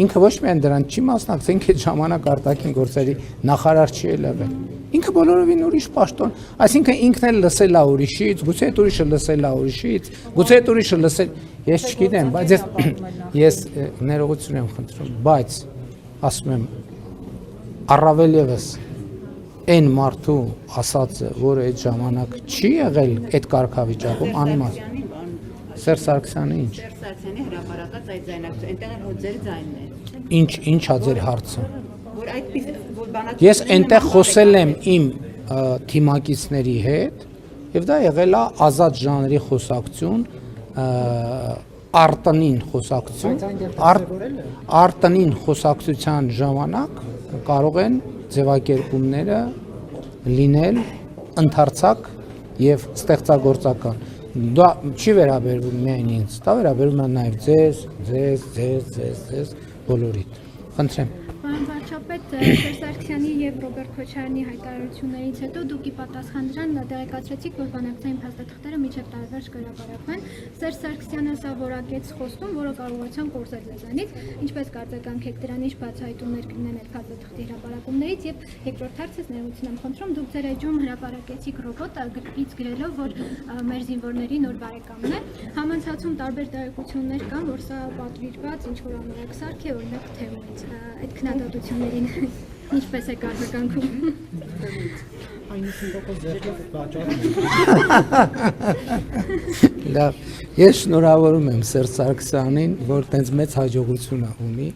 ինքը ոչ միայն դրան չի մասնակցել, ինքը ժամանակ արտաքին գործերի նախարար չի ելվել։ Ինքը բոլորովին ուրիշ պաշտոն, այսինքն ինքն էլ լսել է ուրիշից, գուցե այդ ուրիշը լսել է ուրիշից, գուցե այդ ուրիշը լսել, ես չգիտեմ, բայց ես ներողություն եմ խնդրում, բայց ասում եմ առավել եւս այն մարդու ասածը, որը այդ ժամանակ չի եղել այդ կարգավիճակում անիմաստ Սերժ Սարգսյանը ինչ։ Սերժ Սարգսյանի հրապարակած այդ ձայնագրությունը, այնտեղ էլ հո ձեր ձայնն է։ Ինչա ձեր հարցը։ Որ այդպես որ բանակցությունները Ես այնտեղ խոսել եմ իմ թիմակիցների հետ, եւ դա եղել է ազատ ժանրի խոսակցություն, արտանին խոսակցություն, արտանին խոսակցության ժամանակ կարող են ձևակերպումները լինել ընդարձակ եւ ստեղծագործական։ Դա չի վերաբերվում միայն ինձ, դա վերաբերում է նաև ձեզ, բոլորիդ։ Խնդրեմ։ Պարոն վարչապետ, Սերժ Սարգսյանի եւ Ռոբերտ Քոչարյանի հայտարարություններից հետո դուք ի պատասխան դրան տեղեկացրեցիք, որ բանակցային փաստաթղթերը միջև տարվեր կհրապարակվեն։ Սերժ Սարգսյանը սա որակեց խոստում, որը կարողացան կորզել ձեզանից, ինչպես կարծիքանք եք դրան, ինչ բացահայտումներ կլինեն այդ փաստաթղթի հրապարակումներից եւ երկրորդ հարցս ներողություն եմ խնդրում, դուք ձեր էջում հրապարակեցիք ռոբոտ գրքից գրելով, որ մեր զինվորների նոր բարեկամն է։ Համանցածում տարբեր տեղեկություններ կան, որ սա պատվիրված ինչ որ ամերիկ սարք է, օրինակ թեմից։ Այդ քննադատություններին ինչպես է արձագանքում։ 90% ձեռքով վաճառում։ Լավ, ես շնորհավորում եմ Սերժ Սարգսյանին, որ տենց մեծ հաջողություն ունի։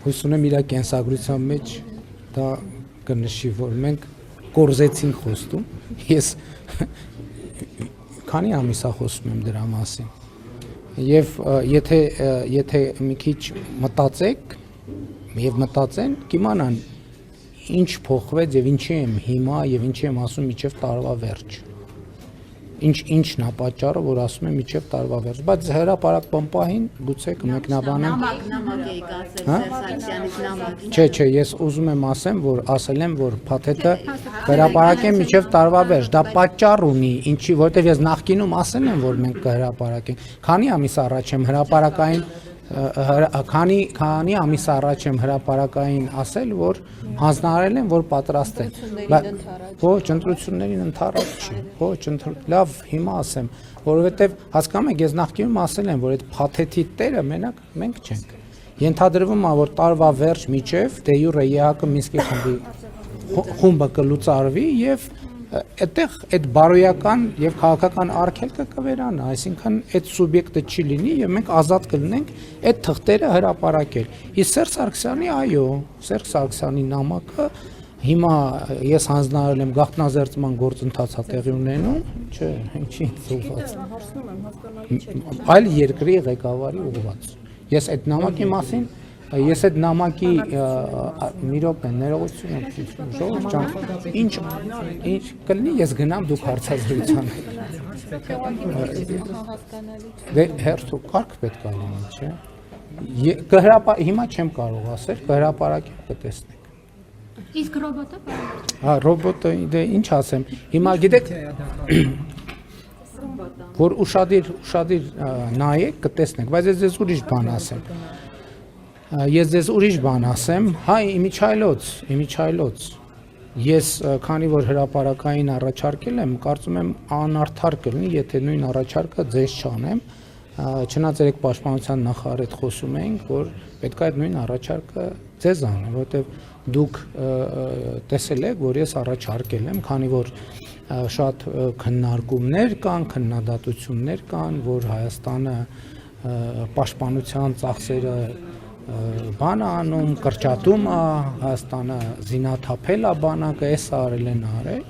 Հույս ունեմ իր կենսագրության մեջ դա կնշի, որ մենք կորզեցինք խոստում։ Ես քանի ամիս է խոսում եմ դրա մասին։ Եվ եթե մի քիչ մտածեք եւ մտածեն, կիմանան ինչ փոխվեց եւ ինչի եմ հիմա եւ ինչի եմ ասում միջև տարվա վերջ։ Ինչն է պատճառը, որ ասում եմ միջև տարվա վերջ, բայց հրապարակ պամպահին գուցե կմեկնաբանեմ։ Նամակ եք ասել Սերժ Սարգսյանից նամակ։ Չէ, ես ուզում եմ ասեմ, որ ասել եմ, որ փաթեթը հրապարակեն միջև տարվա վերջ, դա պատճառ ունի, ինչի, որովհետեւ ես նախկինում ասել եմ, որ մենք կհրապարակենք։ Քանի ամիս առաջ եմ հրապարակային քանի ամիս առաջ եմ հրապարակային ասել, որ հանձնարարել եմ, որ պատրաստ են։ Ոչ, ընտրություններին ընդառաջ չի։ Ոչ, լավ, հիմա ասեմ, որովհետև հասկանում եք, ես նախկինում ասել եմ, որ այդ փաթեթի տերը մենակ մենք չենք։ Ենթադրվում է, որ տարվա վերջ միջև դե յուրե ԵՀԿ Մինսկի խումբը կլուծարվի եւ այդտեղ այդ բարոյական եւ քաղաքական արգելքը կվերանա, այսինքն այդ սուբյեկտը չի լինի եւ մենք ազատ կլինենք այդ թղթերը հրապարակել։ Իսկ Սերժ Սարգսյանի, այո, Սերժ Սարգսյանի նամակը հիմա ես հանձնարարել եմ գաղտնազերծման գործընթացը տեղի ունենում, չէ, ինչի ուղղված։ Այլ երկրի ղեկավարի ուղղված։ Ես այդ նամակի մասին Ես այդ նամակի մի րոպե ներողություն ժողովուրդ ջան, ինչ կլինի, ես գնամ դուք հարցազրույցան։ Դե հերթու կարգ պետք է լինի, չէ։ Հիմա չեմ կարող ասել, կհրապարակեմ կտեսնեք։ Իսկ ռոբոտը բարի։ Հա, ռոբոտը դե ինչ ասեմ։ Հիմա գիտեք, որ ուշադիր նայեք, կտեսնեք, բայց ես ձեզ ուրիշ բան ասեմ։ Ես ձեզ ուրիշ բան ասեմ, հա իմիջայլոց, ես քանի որ հրապարակային առաջարկել եմ, կարծում եմ անարդար կլինի, եթե նույն առաջարկը ձեզ չանեմ, չնայած երեք պաշտպանության նախարար հետ խոսում էինք, որ պետք է այդ նույն առաջարկը ձեզ անեմ, որովհետև դուք տեսել եք, որ ես առաջարկել եմ, քանի որ շատ քննարկումներ կան, քննադատություններ կան, որ Հայաստանը պաշտպանության ծախսերը բան անում, կրճատում է, Հայաստանը զինաթափել է բանակը, էս արել են արել,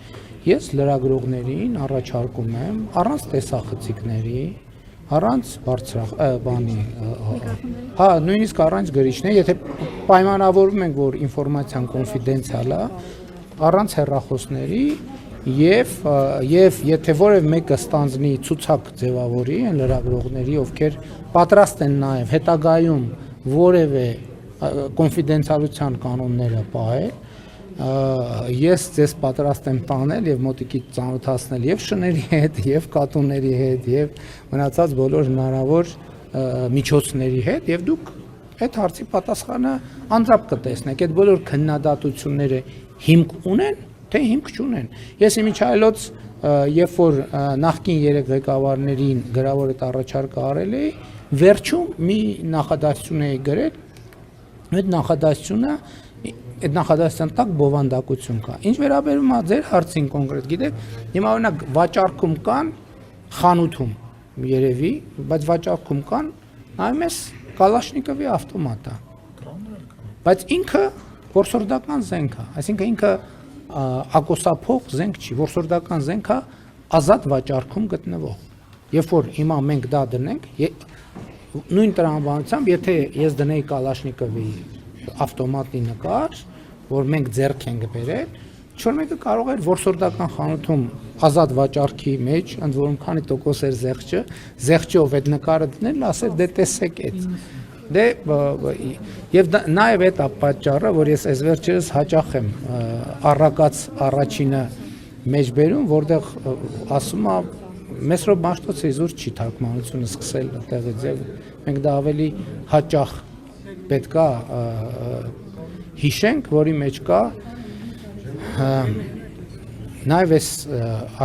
ես լրագրողներին առաջարկում եմ առանց տեսախցիկների, առանց բանի, հա, նույնիսկ առանց գրիչների, եթե պայմանավորվում ենք, որ ինֆորմացիան կոնֆիդենցիալ է, առանց հեռախոսների եւ եթե որևէ մեկը ստանձնի ցուցակ ձևավորի են լրագրողների, ովքեր պատրաստ են նաեւ հետագայում որևէ կոնֆիդենցիալության կանոնները պահել, ես ձեզ պատրաստ եմ տանել եւ մոտիկից ծանոթացնել եւ շների հետ, եւ կատուների հետ, եւ մնացած բոլոր հնարավոր միջոցների հետ, եւ դուք այդ հարցի պատասխանը անձամբ կտեսնեք։ Այդ բոլոր քննադատությունները հիմք ունեն, թե հիմք չունեն։ Ես իմիջայլոց, երբ որ նախկին 3 ղեկավարներին գրավոր այդ առաջարկը արել էի, վերջում մի նախադասություն էի գրել, այդ նախադասության տակ բովանդակություն կա։ Ինչ վերաբերում է ձեր հարցին կոնկրետ, գիտեք, հիմա օրինակ վաճառքում կան խանութում երևի, բայց վաճառքում կան նայում ես Կալաշնիկովի ավտոմատը։ Բայց ինքը որսորդական զենք է, այսինքն ինքը ակոսափող զենք չի, որսորդական զենք է ազատ վաճառքում գտնվող։ Երբ որ հիմա մենք դա դնենք, նույն տրամաբանությամբ, եթե ես դնեի Կալաշնիկովի ավտոմատի նկար, որ մենք ձեռք ենք բերել, ինչ-որ մեկը կարող էր որսորդական խանութում ազատ վաճառքի մեջ, ընդ որում քանի տոկոս էր զեղչով այդ նկարը դնել, ասել դե տեսեք այդ։ Դե եւ նաեւ այդ է պատճառը, որ ես այս վերջերս հաճախ եմ առակած առաջինը մեջ բերում, որտեղ ասում է Մեսրոպ Մաշտոցի զուր չի թարգմանությունը սկսել այդտեղից եւ մենք դա ավելի հաճախ պետքա հիշենք, որի մեջ կա նաեւ այս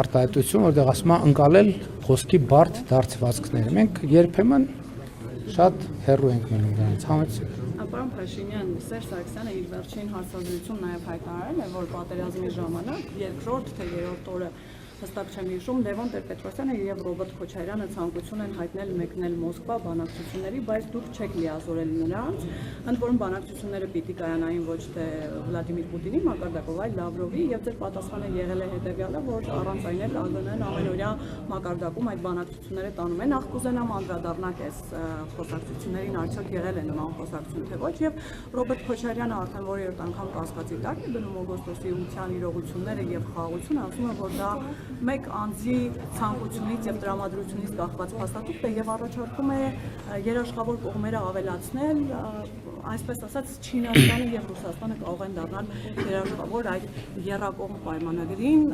արտահայտություն, որտեղ ասում է ընկալել խոսքի բարդ դարձվածքները։ Մենք երբեմն շատ հեռու ենք մնում դրանից, համեցեք։ Պարոն Փաշինյան, Սերժ Սարգսյանը իր վերջին հարցազրույցում նաև հայտարարել է, որ պատերազմի ժամանակ երկրորդ թե երրորդ օրը հստակ չեմ հիշում, Լևոն Տեր-Պետրոսյանը եւ Ռոբերտ Քոչարյանը ցանկություն են հայտնել մեկնել Մոսկվա բանակցությունների, բայց դուք չեք լիազորել նրանց, ընդ որում բանակցությունները պիտի կայանային ոչ թե Վլադիմիր Պուտինի մակարդակով, այլ Լավրովի, եւ ձեր պատասխանը եղել է հետեւյալը, որ առանց այն էլ ԱԳՆ-ն ամենօրյա մակարդակում այդ բանակցությունները տանում է։ Նախ կուզենամ անդրադառնալ այս խոսակցություններին, արդյոք եղել է նման խոսակցություն թե ոչ, եւ Ռոբերտ Քոչարյանը արդեն որևէ անգամ կասկածի տակ է դնում օգոստոսի 8-յան իրողությունները եւ խաղաղությունը, ասում է, որ դա մեկ անձի ցանկությունից եւ տրամադրությունից կախված փաստաթուղթ է եւ առաջարկում է երաշխավոր կողմերը ավելացնել, այսպես ասած Չինաստանը եւ Ռուսաստանը կարող են դառնալ երաշխավոր այդ եռակողմ պայմանագրին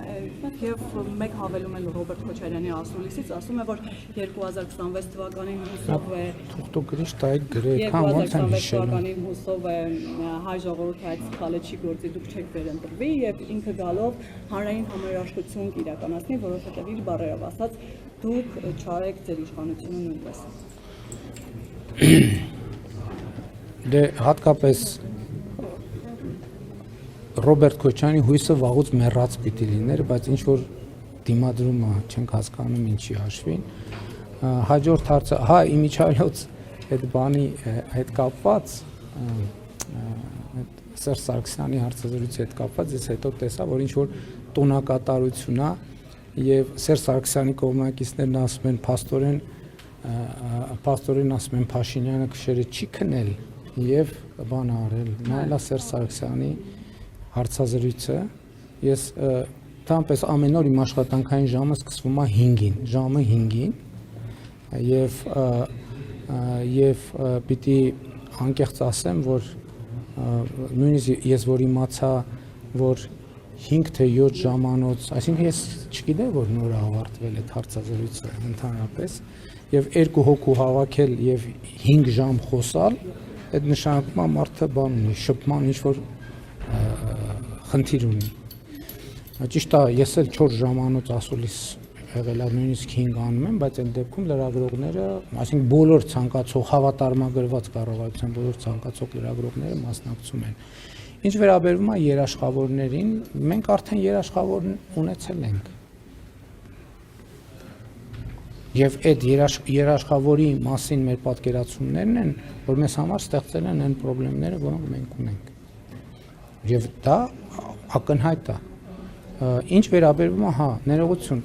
եւ մեկ հավելում են Ռոբերտ Քոչարյանի ասուլիսից, ասում է, որ 2026 թվականին հուսով է Թուղթագրիշ տայք գրեքան ոնց են 2026 հիշել։ թվականին հուսով է հայ ժողովուրդը այդ սխալը չի գործի, դուք չեք վերընտրվի եւ ինքը գալով հանրային համերաշխություն կիրականացնի, որովհետեւ իր բառերով ասած դուք չարեք ձեր իշխանությունը նույնպես։ Դե հատկապես Ռոբերտ Քոչարյանի հույսը վաղուց մեռած պիտի լիներ, բայց ինչ որ դիմադրումը չենք հասկանում ինչի հաշվին։ Հաջորդ հարցը, հա, իմիջիայլոց այդ բանի հետ կապված, այդ Սերժ Սարգսյանի հարցազրույցի հետ կապված, ես հետո տեսա, որ ինչ որ տոնակատարություն է եւ Սերժ Սարգսյանի կողմնակիցներն ասում են փաստորեն ասում են Փաշինյանը քշերը չի քնել եւ բան արել, նայելա Սերժ Սարգսյանի հարցազրույցը, ես տամպես ամեն օր իմ աշխատանքային ժամը սկսվում է 5-ին, ժամը 5-ին եւ պիտի անկեղծ ասեմ, որ նույնիսկ ես որ իմացա, որ 5 թե 7 ժամանոց, այսինքն ես չգիտեմ, որ նոր ավարտվել է հարցազրույցը ընդհանրապես եւ 2 հոգու հավաքել եւ 5 ժամ խոսալ, այդ նշանակում է մարդը բան ունի, շփման ինչ որ խնդիր ունի։ Ճիշտ է, ես էլ 4 ժամանոց ասուլիս եղել եմ, նույնիսկ 5 անում եմ, բայց այդ դեպքում լրագրողները, այսինքն բոլոր ցանկացող հավատարմագրված կառավարության բոլոր ցանկացող լրագրողները մասնակցում են։ Ինչ վերաբերում է երաշխավորներին, մենք արդեն երաշխավոր ունեցել ենք։ Եվ այդ երաշխավորի մասին մեր պատկերացումներն են, որ մեզ համար ստեղծել են այն խնդիրները, որոնք մենք ունենք։ Եվ դա ակնհայտ է։ Ինչ վերաբերում է, հա, ներողություն,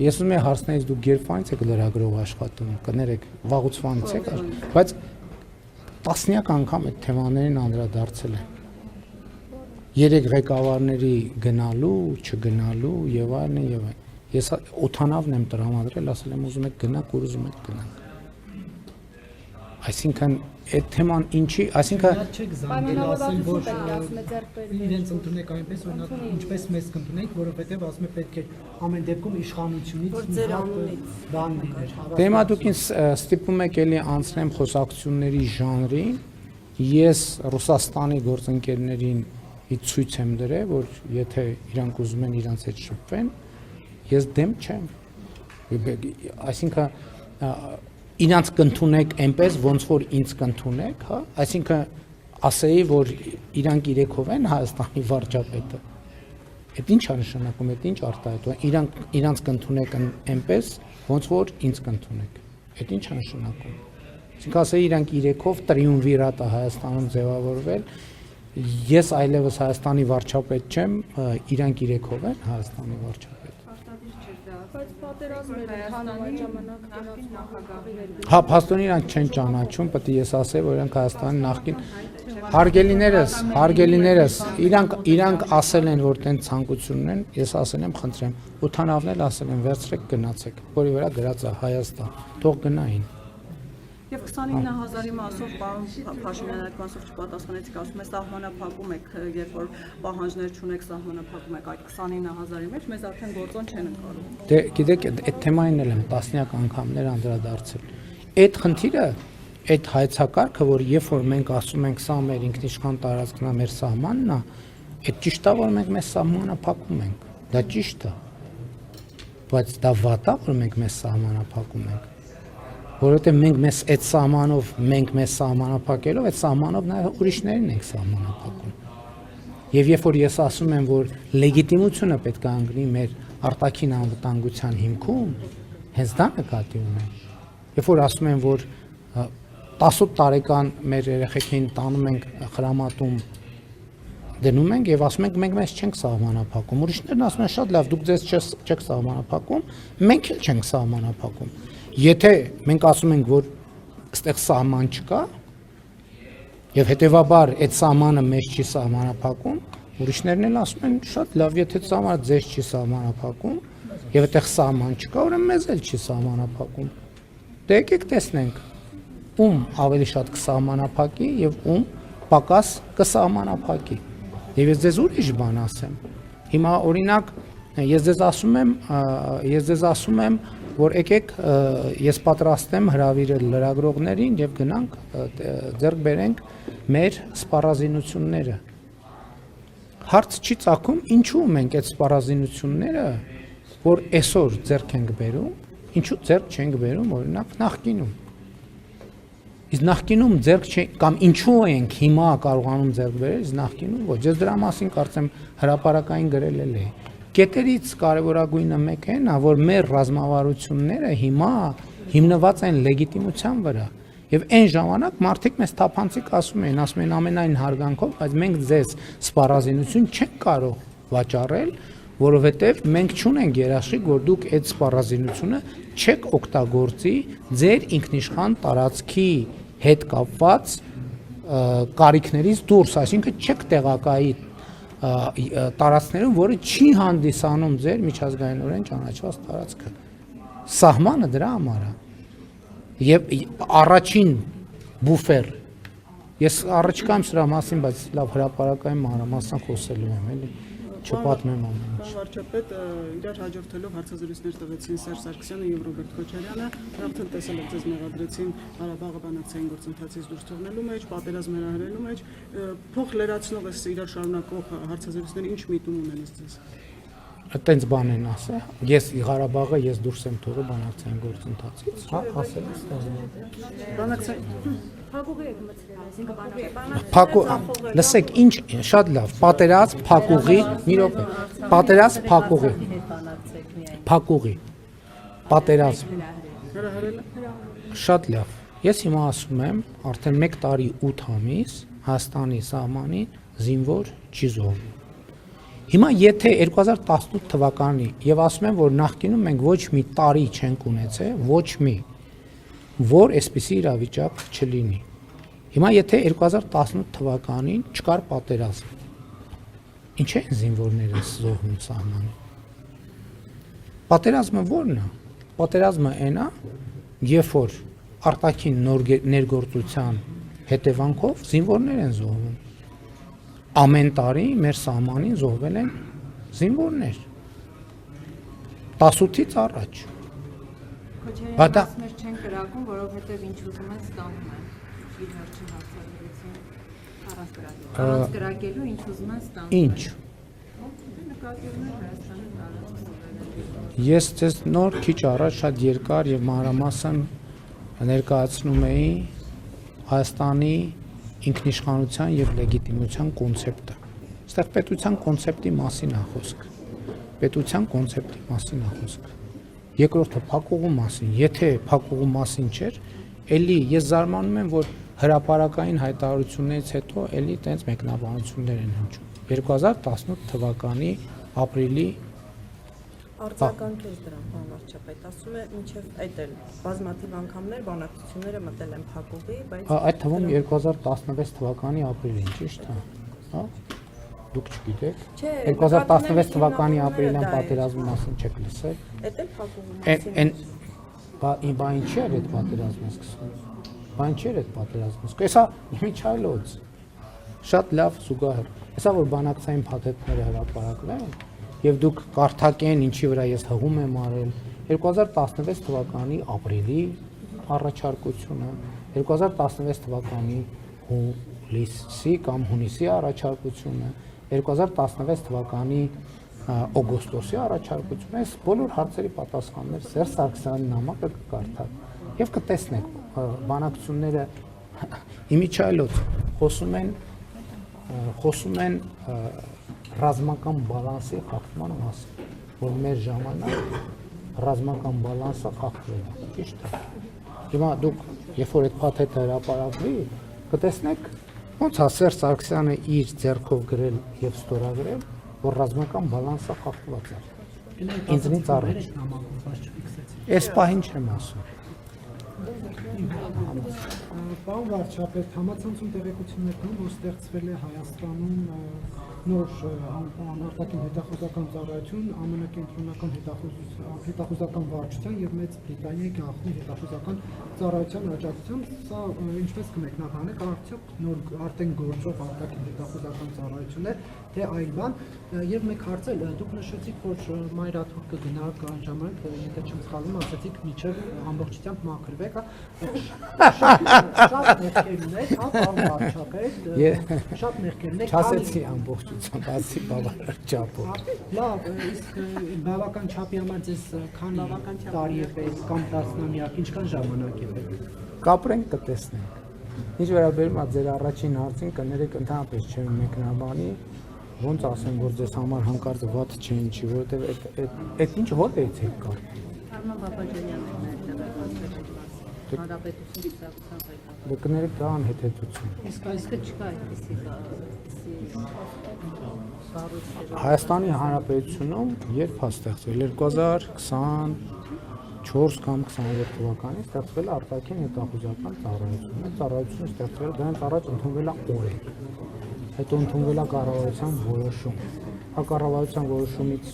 ես ուզում եմ հարցնեի, դուք երբանից եք լրագրող աշխատում, կներեք, վաղուց եք, բայց տասնյակ անգամ այդ թեմաներին անդրադարձել եմ։ 3 ղեկավարների գնալու, չգնալու եւ այլն եւ այլն։ Ես օթանավն եմ տրամադրել, ասել եմ ուզում եք գնանք, որ ուզում եք գնանք։ Այսինքն այդ թեման ինչի, այսինքն չեք զանգել ասել, որ իրենց ընդունեք այնպես, օրինակ ինչպես մեզ կընդունենք, որովհետև ասում է պետք է ամեն դեպքում իշխանությունից բան լիներ։ Դե հիմա դուք ինձ ստիպում եք էլի անցնեմ խոսակցությունների ժանրին, ես Ռուսաստանի գործընկերներին ցույց եմ դրել, որ եթե իրանք ուզում են իրանց հետ շփվեն, ես դեմ չեմ։ Այսինքն իրանց կընդունեք այնպես, ոնց որ ինձ կընդունեք, հա, այսինքն ասեի, որ իրանք իրեքով են Հայաստանի վարչապետը։ Այդ ինչ է նշանակում, այդ ինչ արտահայտում է, իրանք կընդունեք այնպես, ոնց որ ինձ կընդունեք։ Այդ ինչ է նշանակում։ Այսինքն ասեի, իրանք իրեքով տրիումվիրատ է Հայաստանում ձևավորվել, ես այլևս Հայաստանի վարչապետ չեմ, իրանք իրեքով են Հայաստանի վարչապետ։ Բայց պատերազմը հանում այդ ժամանակ նրանց նախագահի հետ։ Հա, փաստորեն իրանք չեն ճանաչում, պետք է ես ասեի, որ իրանք Հայաստանի նախկին հարգելիներս, իրանք ասել են, որ տեն ցանկություն ունեն, ես ասել եմ, խնդրեմ, օթանավն էլ ասել են, վերցրեք գնացեք, որի վրա գրած է Հայաստան, թող գնային։ Եվ 29000-ի մասով պարոն Փաշինյան այդ մասով չպատասխանեցիք, ասում է սահմանափակում եք, երբ որ պահանջներ չունեք, սահմանափակում եք այդ 29000-ի մեջ, մեզ արդեն գործոն չեն ընկալում։ Դե գիտեք, այդ թեմային էլ եմ տասնյակ անգամներ անդրադարձել։ Այդ խնդիրը, այդ հայեցակարգը, որ երբ որ մենք ասում ենք սա մեր ինքնիշխան տարածքն է, մեր սահմանն է, այդ ճիշտ է, որ մենք մեզ սահմանափակում ենք։ Դա ճիշտ է։ Բայց դա վատ է, որ մենք մեզ սահմանափակում ենք։ Որովհետև մենք մեզ այդ սահմանով, մենք մեզ սահմանափակելով, այդ սահմանով նաև ուրիշներին ենք սահմանափակում։ Եվ երբ որ ես ասում եմ, որ լեգիտիմությունը պետք է անգնի մեր արտաքին անվտանգության հիմքում հենց դա նկատի ունեն։ Երբ որ ասում են, որ 18 տարեկան մեր երեխեքին տանում ենք խրամատում դնում ենք եւ ասում ենք մենք մեզ չենք սահմանափակում։ Ուրիշներն ասում են շատ լավ, դուք ձեզ չեք սահմանափակում, մենք էլ չենք սահմանափակում։ Եթե մենք ասում ենք, որ այստեղ սահման չկա եւ հետեւաբար այդ սահմանը մեզ չի սահմանափակում, ուրիշներն էլ ասում են շատ լավ, եթե սահմանը ձեզ չի սահմանափակում եւ այդտեղ սահման չկա, ուրեմն մեզ էլ չի սահմանափակում։ Դե եկեք տեսնենք ում ավելի շատ կսահմանափակի եւ ում պակաս կսահմանափակի։ Եվ ես ձեզ ուրիշ բան ասեմ։ Հիմա օրինակ ես ձեզ ասում եմ, որ եկեք ես պատրաստ եմ հրավիրել լրագրողներին եւ գնանք ձեռք բերենք մեր սպառազինությունները։ Հարց չի ծագում, ինչու մենք այդ սպառազինությունները, որ այսօր ձեռք ենք բերում, ինչու ձեռք չենք բերում օրինակ նախկինում։ Իսկ նախկինում ձեռք կամ ինչու ենք հիմա կարողանում ձեռք բերել, իսկ նախկինում ոչ։ Ես դրա մասին կարծեմ հրապարակային գրել էի։ Կետերից կարևորագույնը մեկն է, որ մեր ռազմավարությունները հիմա հիմնված են լեգիտիմության վրա։ Եվ այն ժամանակ մարդիկ մեզ թափանցիկ ասում են ամենայն հարգանքով, բայց մենք ձեզ սպառազինություն չենք կարող վաճառել, որովհետև մենք չունենք երաշխիք, որ դուք այդ սպառազինությունը չեք օգտագործի ձեր ինքնիշխան տարածքի հետ կապված կարիքներից դուրս, այսինքն չեք տեղակայի տարածքներում, որը չի հանդիսանում ձեր միջազգայինորեն ճանաչված տարածքը։ Սահմանը դրա համար է։ Եվ առաջին բուֆեր, ես առաջկայում սրա մասին, բայց լավ հրապարակային մանրամասն խոսելու եմ, էլի չպատմեմ ամեն ինչ։ Վարչապետ իրար հաջորդելով հարցազրույցներ տվեցին Սերժ Սարգսյանը եւ Ռոբերտ Քոչարյանը, արդեն տեսել եք ձեզ մեղադրեցին Ղարաբաղը բանակցային գործընթացից դուրս թողնելու մեջ, պատերազմ հրահրելու մեջ, փոխ լրացնող էս իրար շարունակող հարցազրույցները ինչ միտում ունեն ձեզ։ Այդտենց բան են ասել։ Ես Ղարաբաղը ես դուրս եմ թողել բանակցային գործընթացից, հա, ասել եմ։ Բանակցային Փակուղի եք մտցրել, այսինքն լսեք, ինչ շատ լավ, պատերազմ, փակուղի, մի րոպե։ Պատերազմ, փակուղի։ Փակուղի։ Պատերազմ։ Շատ լավ։ Ես հիմա ասում եմ, արդեն 1 տարի 8 ամիս Հայաստանի սահմանին զինվոր չի զոհվում։ Հիմա եթե 2018 թվականի եւ ասում եմ, որ նախկինում մենք ոչ մի տարի չենք ունեցել, ոչ մի, որ այսպիսի իրավիճակ չլինի։ Հիմա եթե 2018 թվականին չկար պատերազմ, ինչ են զինվորները զոհվում սահմանը։ Պատերազմը ո՞րն է։ Պատերազմը այն է, երբ որ արտաքին ներգործության հետևանքով զինվորներ են զոհվում։ Ամեն տարի մեր սահմանին զոհվել են զինվորներ 18-ից առաջ։ Քոչարյանը ասում էր չեն կրակում, որովհետև ինչ ուզում են ստանում են։ Իր վերջին հարցազրույցին առանց կրակելու ինչ ուզում են ստանում։ Ինչ։ Նկատիվներ Հայաստանի տարածքում։ Ես ձեզ նոր քիչ առաջ շատ երկար եւ մանրամասն ներկայացնում էի Հայաստանի ինքնիշխանության եւ լեգիտիմության կոնցեպտը։ Այստեղ պետության կոնցեպտի մասին է խոսք։ Պետության կոնցեպտի մասին է խոսք։ Երկրորդը փակուղու մասին։ Եթե փակուղու մասին չէր, էլի ես զարմանում եմ, որ հրապարակային հայտարարություններից հետո էլի տենց մեկնաբանություններ են հնչում։ 2018 թվականի ապրիլի արձագանքեց դրան, պարոն վարչապետ, ասում է մինչև այդ էլ բազմաթիվ անգամներ բանակցությունները մտել են փակուղի, բայց այդ թվում 2016 թվականի ապրիլին, ճիշտ է, հա։ Դուք չգիտեք։ 2016 թվականի ապրիլյան պատերազմի մասին չեք լսել։ Այդ էլ փակուղի մասին։ Բա ինչի էր այդ պատերազմը սկսվում։ Բա ինչի էր այդ պատերազմը սկսվում։ Հեսա միջայլոց։ Շատ լավ զուգահեռ։ Հեսա որ բանակցային փաթեթները հրապարակվել եւ դուք կարդակեն ինչի վրա ես հղում եմ արել 2016 թվականի ապրիլի առաջարկությունը 2016 թվականի հուլիսի կամ հունիսի առաջարկությունը 2016 թվականի օգոստոսի առաջարկությունը այս բոլոր հարցերի պատասխաններ Սերժ Սարգսյանի նամակը կկարդաք եւ կտեսնեք բանակցությունները իմիջայլոց խոսում են ռազմական բալանսի խախտման մասին որ մեր ժամանակ ռազմական բալանսը խախտվել է, ճիշտ է։ Հիմա դուք, երբ որ այդ փաթեթը հրապարակվի, կտեսնեք ոնց է Սերժ Սարգսյանը իր ձեռքով գրել եւ ստորագրել, որ ռազմական բալանսը խախտված է։ Ինձնից առաջ։ Այս պահին չեմ ասում։ Պարոն վարչապետ, համացանցում տեղեկություններ կան, որ ստեղծվել է Հայաստանում նոր արտաքին հետախուզական ծառայություն, ԱՄՆ կենտրոնական հետախուզական վարչության եւ Մեծ Բրիտանիայի գաղտնի հետախուզական ծառայության աջակցությամբ, սա ինչպես կմեկնաբանեք, արդյոք նոր արդեն գործող արտաքին հետախուզական ծառայություն է, թե այլ բան, եւ մեկ հարց էլ, դուք նշեցիք, որ մայրաթուր կգնաք այն ժամանակ, եթե չեմ սխալվում, ասացիք միջև ամբողջությամբ մաքրվեք, շատ ներքեր ունեք, հա, պարոն վարչապետ, շատ ներքեր ունեք, Չասեցի ամբողջությամբ, ասի բավարար չափով։ Լավ, իսկ բավական չափի համար ձեզ քանի տարի է պետք կամ տասնամյակ, ինչքան ժամանակ է պետք։ Կապրենք կտեսնենք։ Ինչ վերաբերում է ձեր առաջին հարցին, կներեք ընդհանրապես չեմ մեկնաբանի, ոնց ասեմ, որ ձեզ համար հանկարծ վատ չէ ինչի, որովհետև այդ ինչ հոդից եք կար։ Արման Բաբաջանյանն է հանրապետություն ծառայության Դե կներեք դա անհետեցություն։ իսկ չկա այդպիսի Հայաստանի Հանրապետությունում երբ է ստեղծվել 2024 կամ 26 թվականին ստեղծվել է արտաքին հետախուզական ծառայություն։ Այդ ծառայությունը ստեղծվել դրանից առաջ ընդունվել է օրենք։ Հետո ընդունվել է կառավարության որոշում։ Կառավարության որոշումից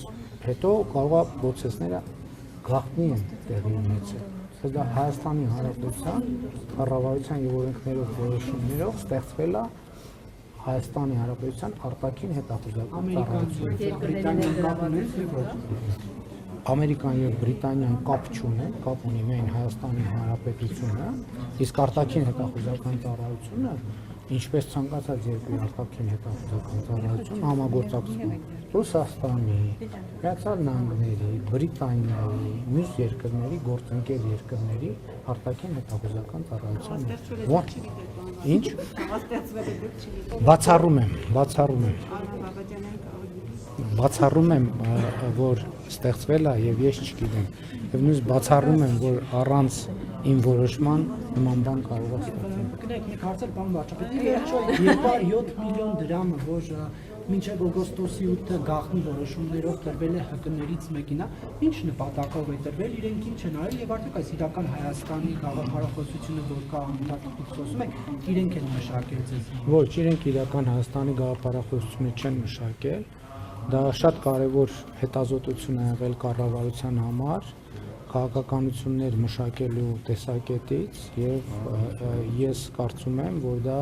հետո կարող է process-ները գաղտնի են տեղի ունեցել։ Դա Հայաստանի Հանրապետության կառավարության եւ օրենքներով որոշումներով ստեղծվել է Հայաստանի Հանրապետության արտաքին հետախուզական ծառայություն։ Ամերիկան եւ Բրիտանիան կապ չունեն, կապ ունի միայն Հայաստանի Հանրապետությունը, իսկ արտաքին հետախուզական ծառայությունը, ինչպես ցանկացած երկրի արտաքին հետախուզական ծառայություն համագործակցում Ռուսաստանի, Միացյալ Նահանգների, Բրիտանիայի, մյուս երկրների, գործընկեր երկրների արտաքին հետախուզական ծառայության։ Ինչ? Բացառում եմ, որ ստեղծվել է եւ ես չգիտեմ։ Եվ նույնիսկ բացառում եմ, որ առանց իմ որոշման նման բան կարող է ստեղծվել։ Կներեք, մեկ հարցեր, պարոն վարչապետ, 207 միլիոն դրամը, որ մինչև օգոստոսի 8-ը գաղտնի որոշումներով տրվել է ՀԿ-ներից մեկին, ինչ նպատակով է տրվել, իրենք ինչ են արել եւ արդյոք այս իրական Հայաստանի գաղափարախոսությունը, որ կա ամենատարածքում խոսում եք, իրենք են մշակել ձեզ։ Ոչ, իրենք իրական Հայաստանի գաղափարախոսությունը չեն մշակել։ Դա շատ կարևոր հետազոտություն է եղել կառավարության համար, քաղաքականություններ մշակելու տեսակետից եւ ես կարծում եմ, որ դա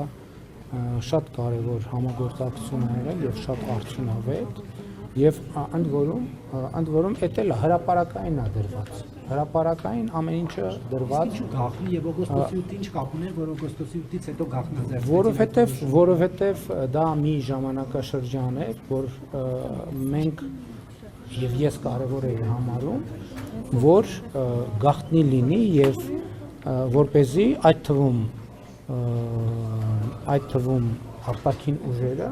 շատ կարևոր համագործակցություն է եղել եւ շատ արդյունավետ եւ ընդ որում էդ էլ հրապարակային է դրված։ Հրապարակային ամեն ինչը դրված գաղտնի եւ օգոստոսի 8-ին ինչ կապ ուներ, որ օգոստոսի 8-ից հետո գաղտնաձեռնվեց։ Որովհետեւ դա մի ժամանակաշրջան էր, որ մենք եւ ես կարևոր էի համարում, որ գաղտնի լինի եւ որպեսզի այդ թվում արտաքին ուժերը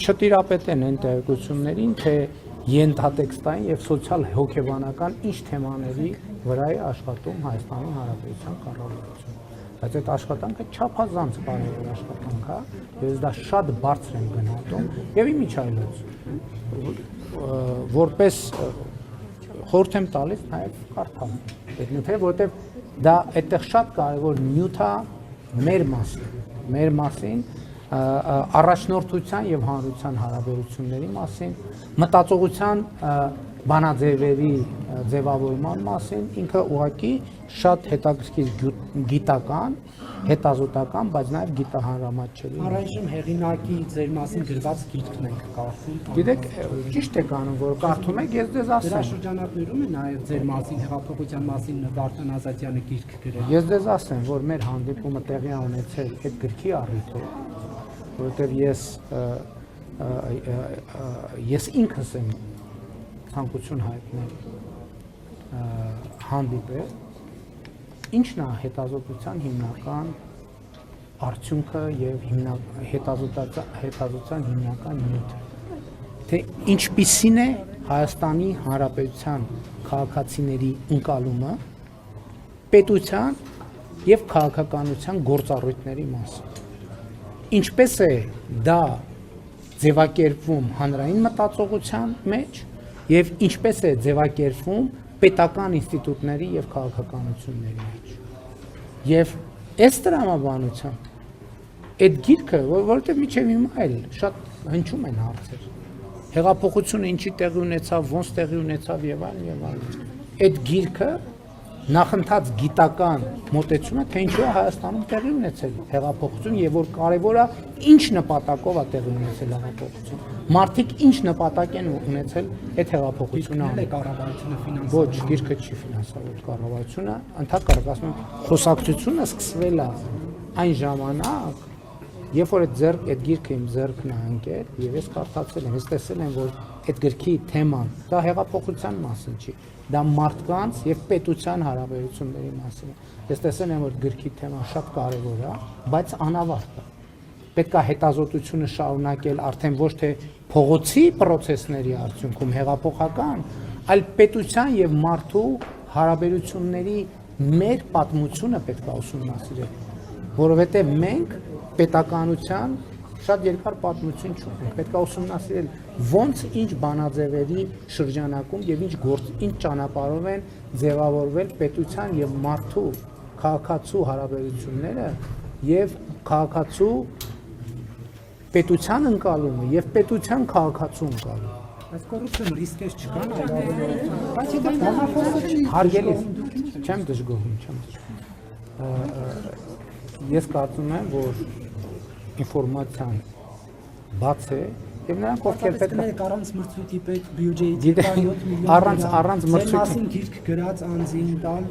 չտիրապետեն այն տեղեկություններին, թե ենթատեքստային եւ սոցիալ հոգեբանական ինչ թեմաների վրա է աշխատում Հայաստանի Հանրապետության կառավարությունը։ Բայց այդ աշխատանքը չափազանց կարևոր աշխատանք է, ես դա շատ բարձր եմ գնահատում եւ իմիջայլոց որպես խորհուրդ եմ տալիս նաեւ կարդալ այդ նյութերը, որովհետեւ դա այդտեղ շատ կարևոր նյութ է մեր մասին առաջնորդության եւ հանրության հարաբերությունների մասին, մտածողության բանաձևերի ձևավորման մասին, ինքը ուղղակի շատ հետաքրքիր գիտական, հետազոտական, բայց նաեւ գիտահանրամատչելի։ Առայժմ հեղինակի ձեր մասին գրված գիրքն ենք կարդում։ Գիտեք, ճիշտ եք անում, որ կարդում եք, ես ձեզ ասեմ։ Դրա շրջանակներում է նաեւ ձեր մասին, հեղափոխության մասին Վարդան Ազատյանը գիրք գրել։ Ես ձեզ ասեմ, որ մեր հանդիպումը տեղի ունեցել այդ գրքի առիթով, որովհետև ես ինքս եմ ցանկություն հայտնել հանդիպել, ինչն է հետազոտության հիմնական արդյունքը եւ հետազոտության հիմնական նյութը, թե ինչպիսին է Հայաստանի Հանրապետության քաղաքացիների ընկալումը պետության եւ քաղաքականության գործառույթների մասին։ Ինչպես է դա ձևակերպվում հանրային մտածողության մեջ եւ ինչպես է ձևակերպվում պետական ինստիտուտների եւ քաղաքականությունների մեջ։ Եվ այս տրամաբանությամբ այդ գիրքը, որովհետեւ միջև հիմա էլ շատ հնչում են հարցեր։ Հեղափոխությունը ինչի տեղի ունեցավ, ոնց տեղի ունեցավ եւ այլն եւ այլն։ Այդ գիրքը նախընթաց գիտական մոտեցումը, թե ինչու է Հայաստանում տեղի ունեցել հեղափոխություն եւ որ կարեւոր է ինչ նպատակով է տեղի ունեցել հեղափոխություն։ Մարդիկ ինչ նպատակ են ունեցել այդ հեղափոխությունը անել։ Կառավարությունը ֆինանսավորել։ Ոչ, գիրքը չի ֆինանսավորել կառավարությունը, ընդհանրապես ասում եմ, խոսակցությունը սկսվել է այն ժամանակ, երբ որ այդ գիրքը իմ ձեռքն է ընկել եւ ես կարդացել եմ, ես տեսել եմ, որ այդ գրքի թեման դա հեղափոխության մասին չի, դա մարդկանց եւ պետության հարաբերությունների մասին է։ Ես տեսել եմ, որ գրքի թեման շատ կարեւոր է, բայց անավարտ է։ Պետք է հետազոտությունը շարունակել արդեն ոչ թե փողոցի process-ների արդյունքում հեղափոխական, այլ պետության եւ մարդու հարաբերությունների մեր պատմությունը պետք է ուսումնասիրել, որովհետեւ մենք պետականության շատ երկար պատմություն չունենք, պետք է ուսումնասիրել ոնց ինչ բանաձևերի շրջանակում եւ ինչ ճանապարհով են ձևավորվել պետության եւ մարդու քաղաքացու հարաբերությունները եւ քաղաքացու պետության ընկալումը եւ պետության քաղաքացու ընկալումը։ Այս կոռուպցիոն ռիսկեր չկան այլևս։ Բայց դա բանախոսը չի։ Հարգելի, չեմ դժգոհում, չեմ դժգոհում։ Ես կարծում եմ, որ ինֆորմացիան բաց է եւ նրանք ովքեր պետք է առանց մրցույթի պետք բյուջեի 7 միլիոն առանց մրցույթի գիրք գրած անձին տալ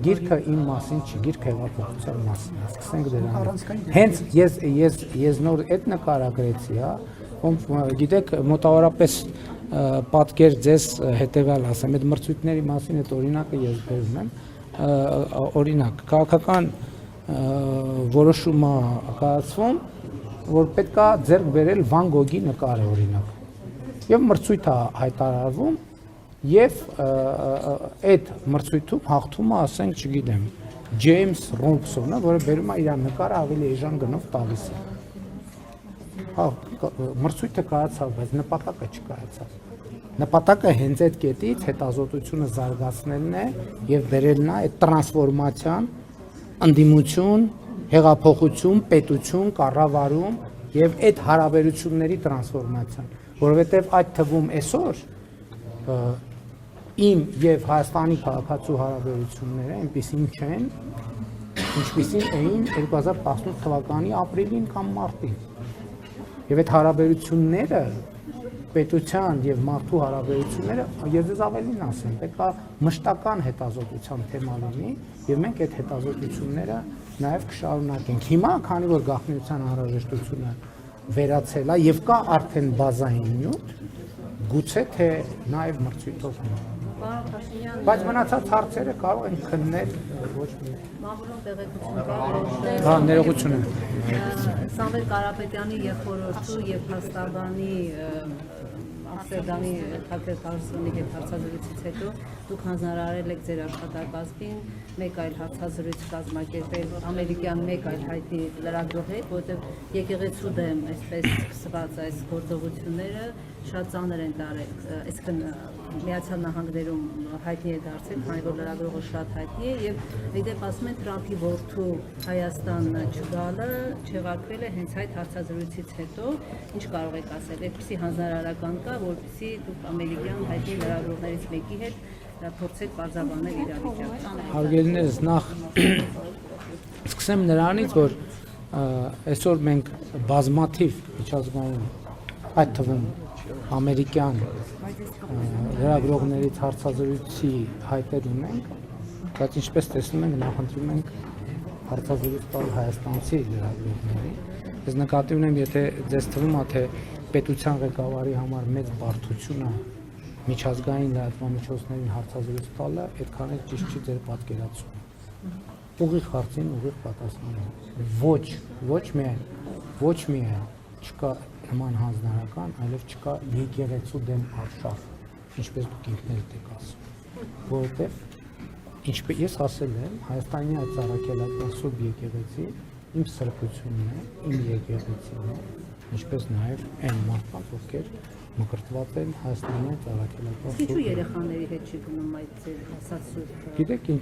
գիրքը իմ մասին չի, գիրքը հեղափոխության մասին է, սկսենք դրանից։ Հենց ես նոր այդ նկարագրեցի, հա, ում գիտեք մոտավորապես պատկեր ձեզ հետեւյալ ասեմ, այդ մրցույթների մասին այդ օրինակը ես բերում եմ, օրինակ քաղաքական որոշումը կայացվում, որ պետքա ձեռք բերել Վան Գոգի նկարը օրինակ։ Եվ մրցույթ է հայտարարվում եւ այդ մրցույթում հաղթում է, ասենք, չգիտեմ, Ջեյմս Ռոմփսոնը, որը բերում է իր նկարը ավելի էժան գնով տալիս է։ Հա, մրցույթը կայացավ, բայց նպատակը չկայացավ։ Նպատակը հենց այդ կետից հետազոտությունը զարգացնելն է եւ բերելն է այդ տրանսֆորմացիան, ընդդիմություն, հեղափոխություն, պետություն, կառավարում եւ այդ հարաբերությունների տրանսֆորմացիան, որովհետեւ այդ թվում այսօր իմ եւ Հայաստանի քաղաքացու հարաբերությունները այնպեսին չեն, ինչպեսին էին 2018 թվականի ապրիլին կամ մարտին։ Եվ այդ հարաբերությունները պետության եւ մարդու հարաբերությունները ես ձեզ ավելին ասեմ, պետք է մշտական հետազոտության թեմա լինի եւ մենք այդ հետազոտությունները նաեւ կշարունակենք։ Հիմա, քանի որ գաղտնիության անհրաժեշտությունը վերացել է եւ կա արդեն բազային նյութ, գուցե թե նաեւ մրցույթով։ Բայց մնացած հարցերը կարող են քննել ոչ մի Մամուլում տեղեկություն կա։ Հա, ներողություն եմ։ Սամվել Կարապետյանի եւ խորհրդու եւ փաստաբանի Ամստերդամի Թաքեր Քարսոնի հետ հարցազրույցից հետո դուք հանձնարարել եք ձեր աշխատակազմին մեկ այլ հարցազրույց կազմակերպել ամերիկյան մեկ այլ հայտնի լրագրողի հետ, որտեղ եկեղեցու դեմ այսպես սկսված այս գործողությունները շատ ծանր են տարել, այսինքն Միացյալ Նահանգներում հայտնի է դարձել, քանի որ լրագրողը շատ հայտնի է եւ իդեպ ասում են Թրամփի որդու Հայաստան չգալը չեղարկվել է հենց այդ հարցազրույցից հետո, ինչ կարող եք ասել, այդպիսի հանձնարարական կա, որպեսզի դուք ամերիկյան հայտնի լրագրողներից մեկի հետ փորձեք բարձրաբանել իրավիճակը։ Հարգելիներս, նախ սկսեմ նրանից, որ այսօր մենք բազմաթիվ միջազգային, այդ թվում ամերիկյան լրագրողներից հարցազրույցի հայտեր ունենք, բայց ինչպես տեսնում ենք, նախընտրում ենք հարցազրույց տալ հայաստանցի լրագրողների։ Ես նկատի ունեմ, եթե ձեզ թվում է, թե պետության ղեկավարի համար մեծ բարդություն է միջազգային լրատվամիջոցներին հարցազրույց տալը, այդքան էլ ճիշտ չի ձեր պատկերացումը։ Ուղիղ հարցին ուղիղ պատասխան։ Ոչ միայն չկա նման հանձնարարական, այլև չկա եկեղեցու դեմ արշավ։ ինչպես դուք ինքներդ եք ասում, որովհետև ինչպես ես ասել եմ, Հայաստանի այդ ծառայական սուրբ եկեղեցի իմ սրբությունն է, իմ եկեղեցին է, ինչպես նաև այն մարդկանց, ովքեր մկրտված են Հայաստանի ծառայական Ինչու սուրբ։ երեխաների հետ չի գնում այդ ձեր ասած սուրբ։ Գիտեք ինչ,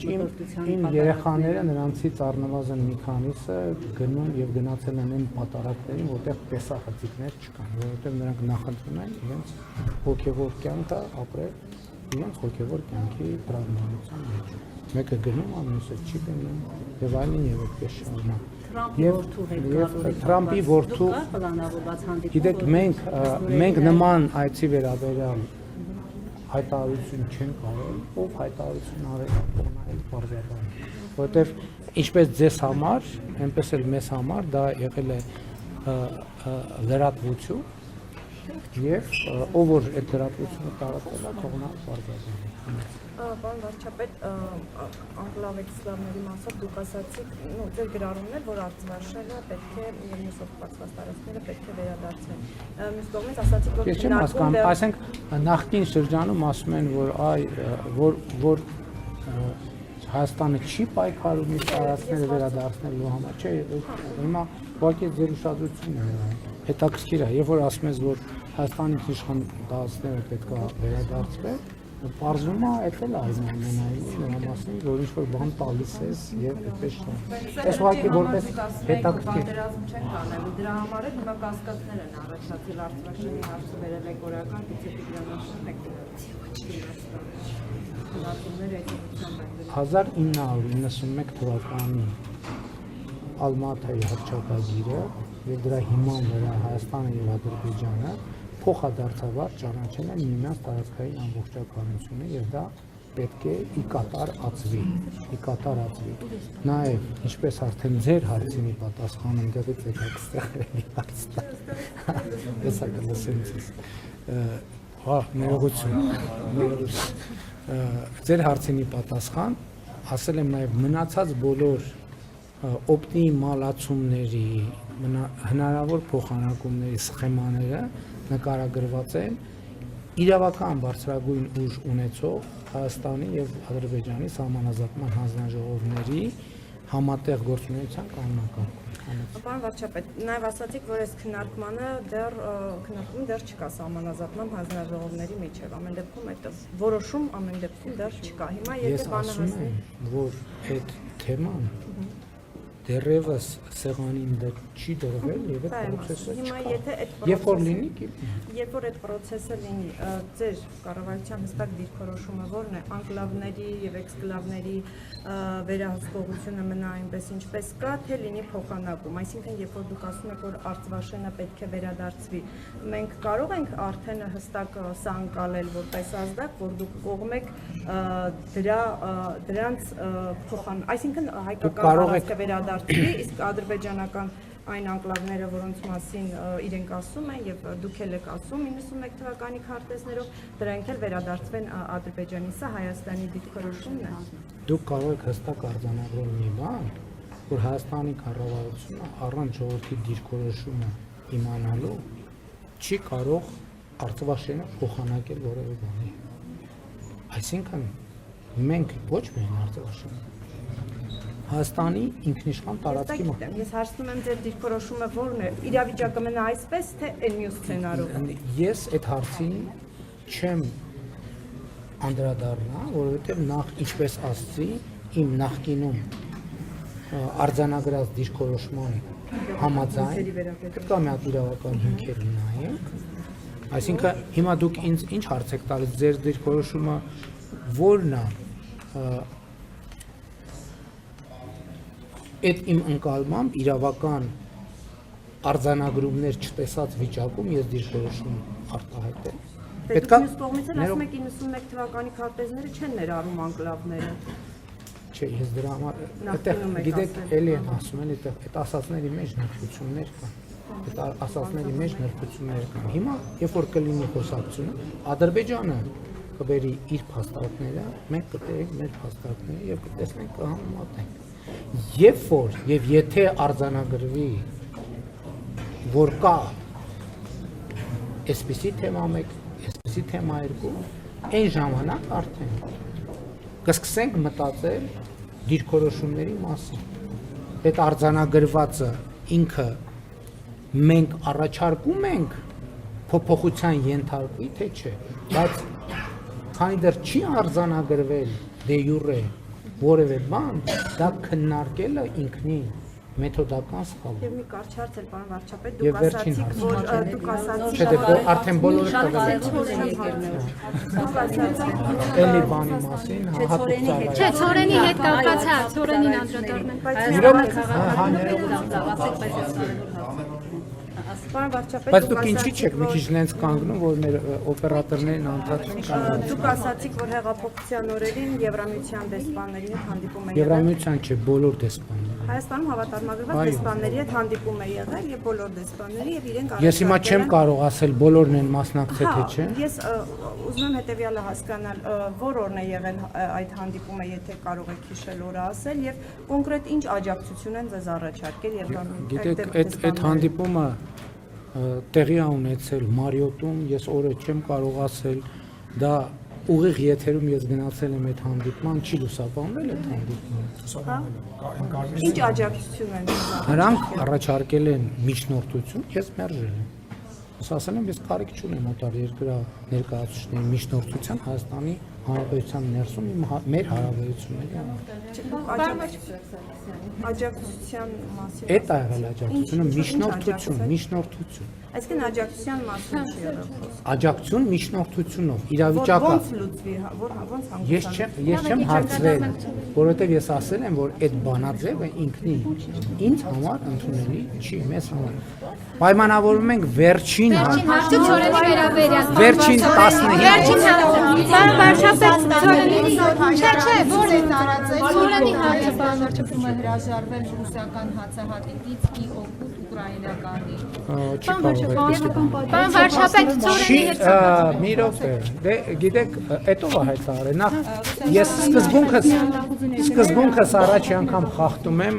իմ երեխաները նրանցից առնվազն մի քանիսը գնում եւ գնացել են այն պատարակներին, որտեղ տեսախցիկներ չկան, որովհետեւ նրանք նախընտրում են իրենց հոգեվոր կյանքը ապրել իրենց հոգեվոր կյանքի տրամաբանության մեջ։ Մեկը գնում, մյուսը չի գնում եւ այլն եւ այդպես շարունակ։ Թրամփի որդու պլանավորված հանդիպում։ Գիտեք, մենք նման այցի վերաբերյալ հայտարարություն չենք արել, ով հայտարարություն արել, այլ բարձրաբան։ Որտեվ ինչպես ձեզ համար, այնպես էլ մեզ համար դա եղել է լրատվություն եւ ով որ այդ լրատվությունը տարածել է, թող նա բարձրաբանի։ Պարոն վարչապետ, անկլավետ սլավների մասով դուք ասացիք, ձեր գրառումն է, որ Արցվաշենը պետք է եւ մյուս օկուպացված տարածքները պետք է վերադարձվեն։ Մյուս կողմից ասացիք, որ Ես չեմ հասկանում, այսինքն նախկին շրջանում ասում են, որ Հայաստանը չի պայքարում իր տարածքները վերադարձնելու համար, չէ, հիմա ուղղակի ձեր ուշադրությունն է հետաքրքիր է, երբ որ ասում ես, որ Հայաստանի իշխան տարածքները պետք է վերադարձվեն, պարզվում է, այդ էլ այնուամենայնիվ նրա մասին, որ ինչ-որ բան տալիս ես եւ այդպես չէ։ Այս ուղղակի որպես հետաքրքիր պատերազմ չեն կանելու, դրա համար էլ հիմա կասկածներ են առաջացել Արցվաշենի հարցը վերել է գորական վիցե-տիգրանաշեն եք 1991 թվականի Ալմաթայի հռչակագիրը եւ դրա հիման վրա Հայաստանը եւ Ադրբեջանը փոխադարձաբար ճանաչել են միմյանց տարածքային ամբողջականությունը եւ դա պետք է ի կատար ածվի։ Նաեւ ինչպես արդեն ձեր հարցինի պատասխանը դեռից եկեք ստեղծելի հարցը։ Հեսա կլսեմ ձեզ։ Ներողություն։ Ձեր հարցինի պատասխան ասել եմ նաեւ մնացած բոլոր օպտիմալացումների հնարավոր փոխանակումների սխեմաները նկարագրված են իրավական բարձրագույն ուժ ունեցող Հայաստանի եւ Ադրբեջանի սահմանազատման հանձնաժողովների համատեղ գործունեության կանոնակարգում։ Պարոն վարչապետ, նաեւ ասացիք, որ այս քննարկումը դեռ չկա սահմանազատման հանձնաժողովների միջև, ամեն դեպքում այդ որոշում ամեն դեպքում դեռ չկա։ Հիմա եթե բանը ասում եմ, որ այդ թեման դեռևս սեղանին չի դրվել եւ այդ process-ը հիմա եթե այդ երբ որ լինի, երբ որ այդ process-ը լինի, ձեր կառավարության հստակ դիրքորոշումը ո՞րն է, անկլավների եւ էքսկլավների վերահսկողությունը մնա այնպես ինչպես կա, թե լինի փոխանակում, այսինքն երբ որ դուք ասում եք, որ Արցվաշենը պետք է վերադարձվի, մենք կարող ենք արդեն հստակ սա անցալել որպես ազդակ, որ դուք կողմ եք դրանց այսինքն հայկական տարածքը վերադարձվի, իսկ ադրբեջանական այն անկլավները, որոնց մասին իրենք ասում են եւ դուք էլ եք ասում 91 թվականի քարտեզներով, դրանք էլ վերադարձվեն Ադրբեջանի, սա Հայաստանի դիրքորոշումն է։ Դուք կարող եք հստակ արձանագրել մի բան, որ Հայաստանի կառավարությունը առանց ժողովրդի դիրքորոշումը իմանալու չի կարող Արցվաշենը փոխանակել որևէ բանի։ Այսինքն մենք ոչ միայն Արցվաշենը Հայաստանի ինքնիշխան տարածքի մոտ։ Ես հարցնում եմ ձեր դիրքորոշումը ո՞րն է։ Իրավիճակը մնա այսպես, թե այն մյուս սցենարով։ Ես այդ հարցին չեմ անդրադառնա, որովհետև նախ ինչպես ասացի, իմ նախկինում արձանագրած դիրքորոշման համաձայն կա մի հատ իրավական հիմքեր նայենք։ Այսինքն հիմա դուք ինձ ինչ հարց եք տալիս, ձեր դիրքորոշումը ո՞րն է։ Այդ իմ ընկալմամբ իրավական արձանագրումներ չտեսած վիճակում ես դիրքորոշում արտահայտել։ Պետք է մյուս կողմից էլ ասում եք 91 թվականի քարտեզները չեն ներառում անկլավները։ Չէ, ես դրա համար այդտեղ գիտեք էլի եմ ասում, էլի այդ ասածների մեջ նրբություններ կան։ Այդ ասածների մեջ նրբություններ կան։ Հիմա երբ որ կլինի խոսակցությունը, Ադրբեջանը կբերի իր փաստարկները, մենք կտերենք մեր փաստարկները եւ կտեսնենք կհամեմատենք։ Երբ որ եւ եթե արձանագրվի որ կա այսպիսի թեմա 1, այսպիսի թեմա 2, այն ժամանակ արդեն կսկսենք մտածել դիրքորոշումների մասին։ Այդ արձանագրվածը ինքը մենք առաջարկում ենք փոփոխության ենթարկվի, թե չէ, բայց քանի դեռ չի արձանագրվել դե յուրե որևէ բան, դա քննարկելը ինքնին մեթոդական սխալ է։ Եվ մի կարճ հարց էլ, պարոն վարչապետ, Եվ դուք վերջին ասացիք, որ դուք ասացիք, Չէ, դե արդեն բոլորը էլի բանի մասին, հատուկ ծառայ։ Չէ, Ցորենի հետ կապված է, Ցորենին անդրադառնանք։ Պարոն վարչապետ, Բայց դուք ինչի՞ չեք մի քիչ նենց կանգնում, որ մեր օպերատորներին անդրադառնան կանգնում։ Դուք ասացիք, որ հեղափոխության օրերին Եվրամիության դեսպանների հետ հանդիպում է եղել։ Եվրամիության չէ, բոլոր դեսպանները։ Հայաստանում հավատարմագրված դեսպանների հետ հանդիպում է եղել եւ բոլոր դեսպանների եւ իրենք Ես հիմա չեմ կարող ասել բոլորն են մասնակցել թե չէ։ Ես ուզում եմ հետեւյալը հասկանալ, որ օրն է եղել այդ հանդիպումը, եթե կարող եք հիշել օրը ասել եւ կոնկրետ ինչ աջակցություն են ձեզ առաջարկել Եվրամիության։ Գիտեք, այդ հանդիպումը տեղի է ունեցել Մարիոտում, ես օրը չեմ կարող ասել, դա ուղիղ եթերում ես գնացել եմ այդ հանդիպման, չի լուսաբանվել այդ հանդիպումը։ Ինչ աջակցություն են ձեզ առաջարկել։ Նրանք առաջարկել են միջնորդություն, ես մերժել եմ։ Ես ասել եմ, ես կարիք չունեմ օտար երկրա ներկայացուցիչների միջնորդության Հայաստանի Հանրապետության ներսում մեր հարաբերությունների Աջակցության մասին։ Այդ է եղել աջակցությունը, միջնորդություն։ Այսինքն աջակցության մասին չի եղել։ Աջակցություն միջնորդությունով, իրավիճակը Ոնց լուծվի, ոնց հանգուցանք։ Ես չեմ հարցրել, որովհետև ես ասել եմ, որ այդ բանաձևը ինքնին ինձ համար ընդունելի չի, մեզ համար։ Պայմանավորվում ենք վերջին Հարցը Ցորենի վերաբերյալ։ Վերջին 15 Վերջին հարցը։ Պարոն վարչապետ, Ցորենի չէ, որ է տարածել։ Ցորենի հարցը պարոն վարչապետում է հրաժարվել ռուսական հացահատիկից ի օգուտ ուկրաինականի։ Պարոն վարչապետ, Ցորենի հետ մի րոպե, դե գիտեք, էտով է հայտարարել, նախ ես սկզբունքս առաջի անգամ խախտում եմ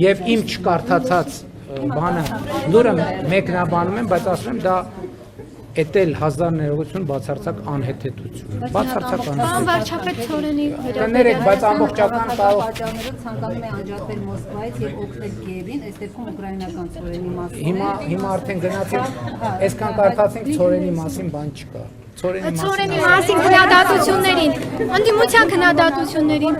եւ իմ չկարդացած բանը լուրը մեկնաբանում եմ, բայց ասում եմ դա էտել հազար ներողություն բացարձակ անհեթեթություն։ Բացարձակ Պարոն անհեթեթություն։ վարչապետ Ցորենի Կներեք, բայց ամբողջական կարող Պատճառներով ցանկանում է անջատվել Մոսկվայից եւ օգնել Կիևին, այս դեպքում ուկրաինական Ցորենի մասին։ Հիմա արդեն գնացինք, այսքան կարդացինք Ցորենի մասին բան չկա։ Ցորենի մասին քննադատություններին, ընդդիմության քննադատություններին։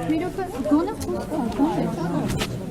Մի րոպե, գոնե խոսք